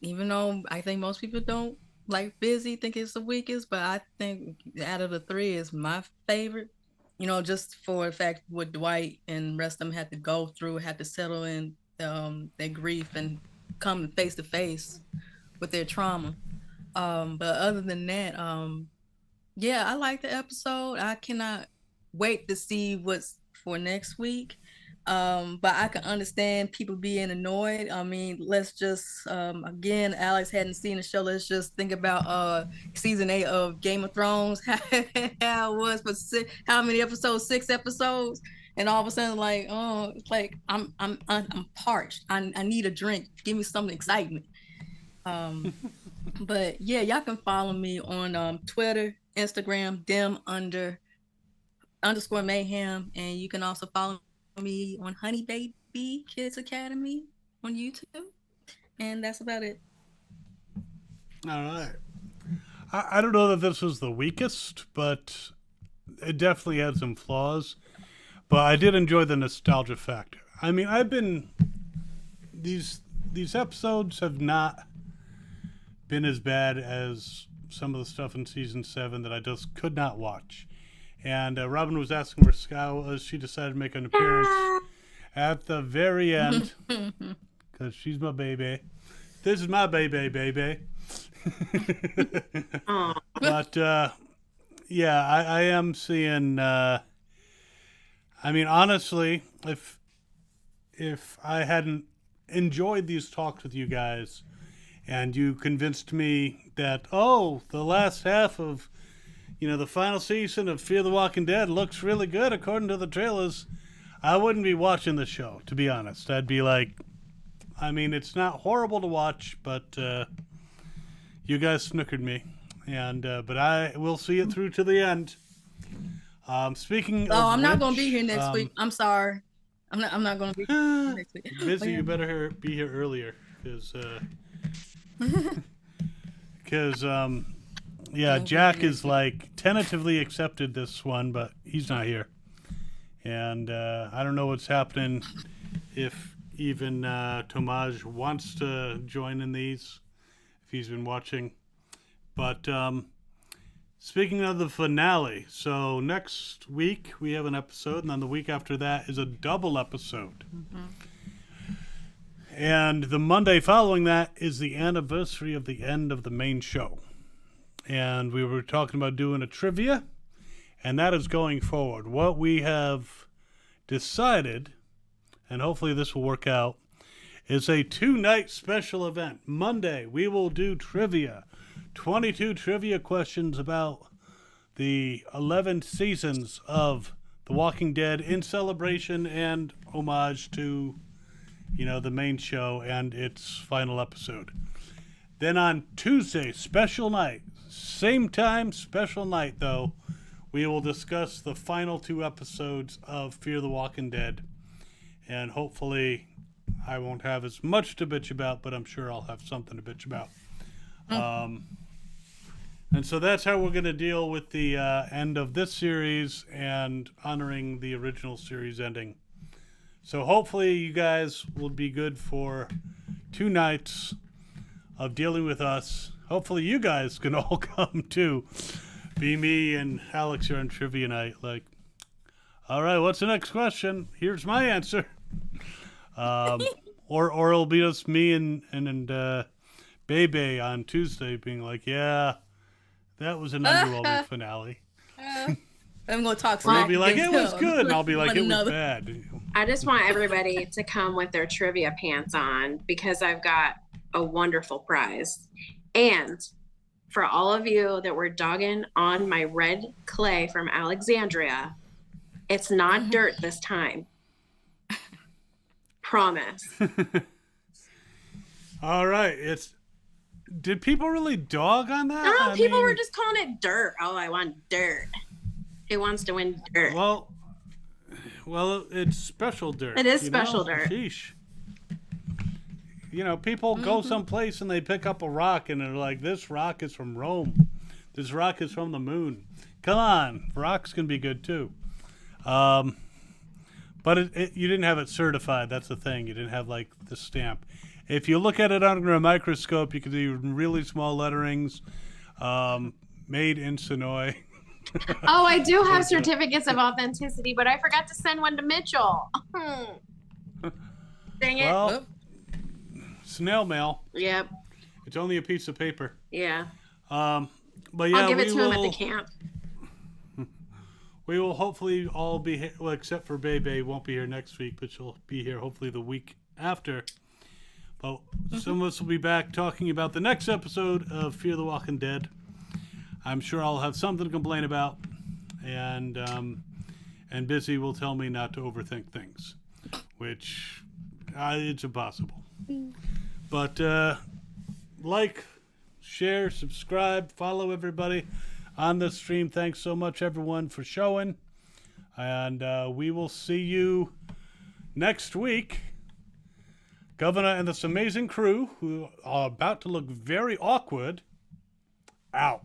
even though I think most people don't like Busy, think it's the weakest, but I think out of the 3 is my favorite. just for the fact what Dwight and rest of them had to go through, had to settle in their grief and come face to face with their trauma. But other than that, yeah, I like the episode. I cannot wait to see what's for next week. But I can understand people being annoyed. I mean, let's just again, Alex hadn't seen the show. Let's just think about season 8 of Game of Thrones, how it was for how many episodes? 6 episodes, and all of a sudden, like, oh, it's like I'm parched. I need a drink. Give me some excitement. But yeah, y'all can follow me on Twitter, Instagram, _mayhem, and you can also follow me on Honey Baby Kids Academy on YouTube, and that's about it. All right. I don't know that this was the weakest, but it definitely had some flaws. But I did enjoy the nostalgia factor. I mean, these episodes have not been as bad as some of the stuff in season 7 that I just could not watch. And Robin was asking where Sky was. She decided to make an appearance at the very end because she's my baby. This is my baby. But yeah, I am seeing. I mean, honestly, if I hadn't enjoyed these talks with you guys, and you convinced me that the last half of the final season of Fear the Walking Dead looks really good according to the trailers, I wouldn't be watching the show, to be honest. I'd be like, I mean, it's not horrible to watch, but you guys snookered me. And but I will see it through to the end. Speaking of I'm not going to which, be here next week. I'm sorry. I'm not going to be here next week. Busy, you better be here earlier, because yeah, Jack is like tentatively accepted this one, but he's not here. And I don't know what's happening, if even Tomaj wants to join in these, if he's been watching. But speaking of the finale, so next week we have an episode, and then the week after that is a double episode. Mm-hmm. And the Monday following that is the anniversary of the end of the main show. And we were talking about doing a trivia, and that is going forward. What we have decided, and hopefully this will work out, is a 2-night special event. Monday, we will do trivia. 22 trivia questions about the 11 seasons of The Walking Dead in celebration and homage to, the main show and its final episode. Then on Tuesday, special night. Same time, special night, though. We will discuss the final 2 episodes of Fear the Walking Dead. And hopefully I won't have as much to bitch about, but I'm sure I'll have something to bitch about. And so that's how we're going to deal with the end of this series and honoring the original series ending. So hopefully you guys will be good for 2 nights of dealing with us. Hopefully you guys can all come too. Be me and Alex here on trivia night. Like, all right, what's the next question? Here's my answer. Or it'll be just me and Bebe on Tuesday being like, yeah, that was an underwhelming finale. I'm going to talk Or they'll smack be like, it was against good. And I'll be like, it was another. bad. I just want everybody to come with their trivia pants on because I've got a wonderful prize. And for all of you that were dogging on my red clay from Alexandria, it's not dirt this time. Promise. All right. Did people really dog on that? No, people were just calling it dirt. Oh, I want dirt. Who wants to win dirt? Well, it's special dirt. It is special dirt. Sheesh. People go someplace and they pick up a rock and they're like, this rock is from Rome. This rock is from the moon. Come on. Rocks can be good too. But you didn't have it certified. That's the thing. You didn't have like the stamp. If you look at it under a microscope, you can see really small letterings, made in Sonoy. Oh, I do have certificates of authenticity, but I forgot to send one to Mitchell. Dang it. Well, snail mail. Yep. It's only a piece of paper. Yeah. But yeah, I'll give it to him at the camp. We will hopefully all be here, well, except for Bebe won't be here next week, but she'll be here hopefully the week after. But some of us will be back talking about the next episode of Fear the Walking Dead. I'm sure I'll have something to complain about, and Busy will tell me not to overthink things, which it's impossible. But like, share, subscribe, follow everybody on the stream. Thanks so much, everyone, for showing, and we will see you next week. Governor and this amazing crew, who are about to look very awkward, out.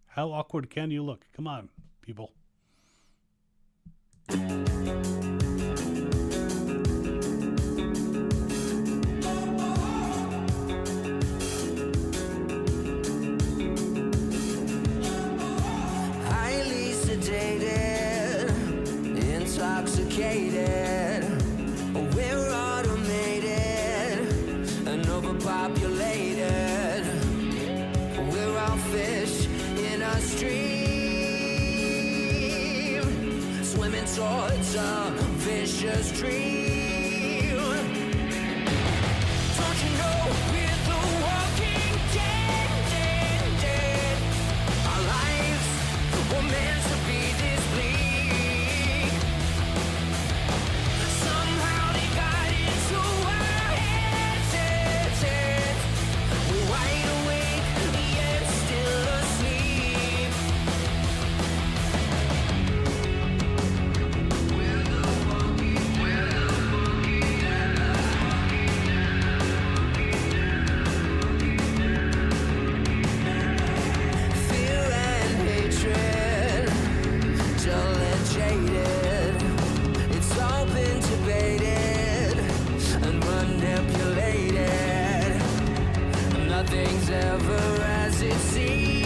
How awkward can you look? Come on, people. Highly sedated, intoxicated. We're automated and overpopulated. We're all fish in a stream, swimming towards a vicious dream. Don't you know we're the walking dead, dead, dead? Our lives were meant to be this bleak. Somehow they got into our heads, heads, heads. We're wide awake, yet still asleep. Fear and hatred, dull and jaded. It's all been debated and manipulated. Nothing's ever as it seems.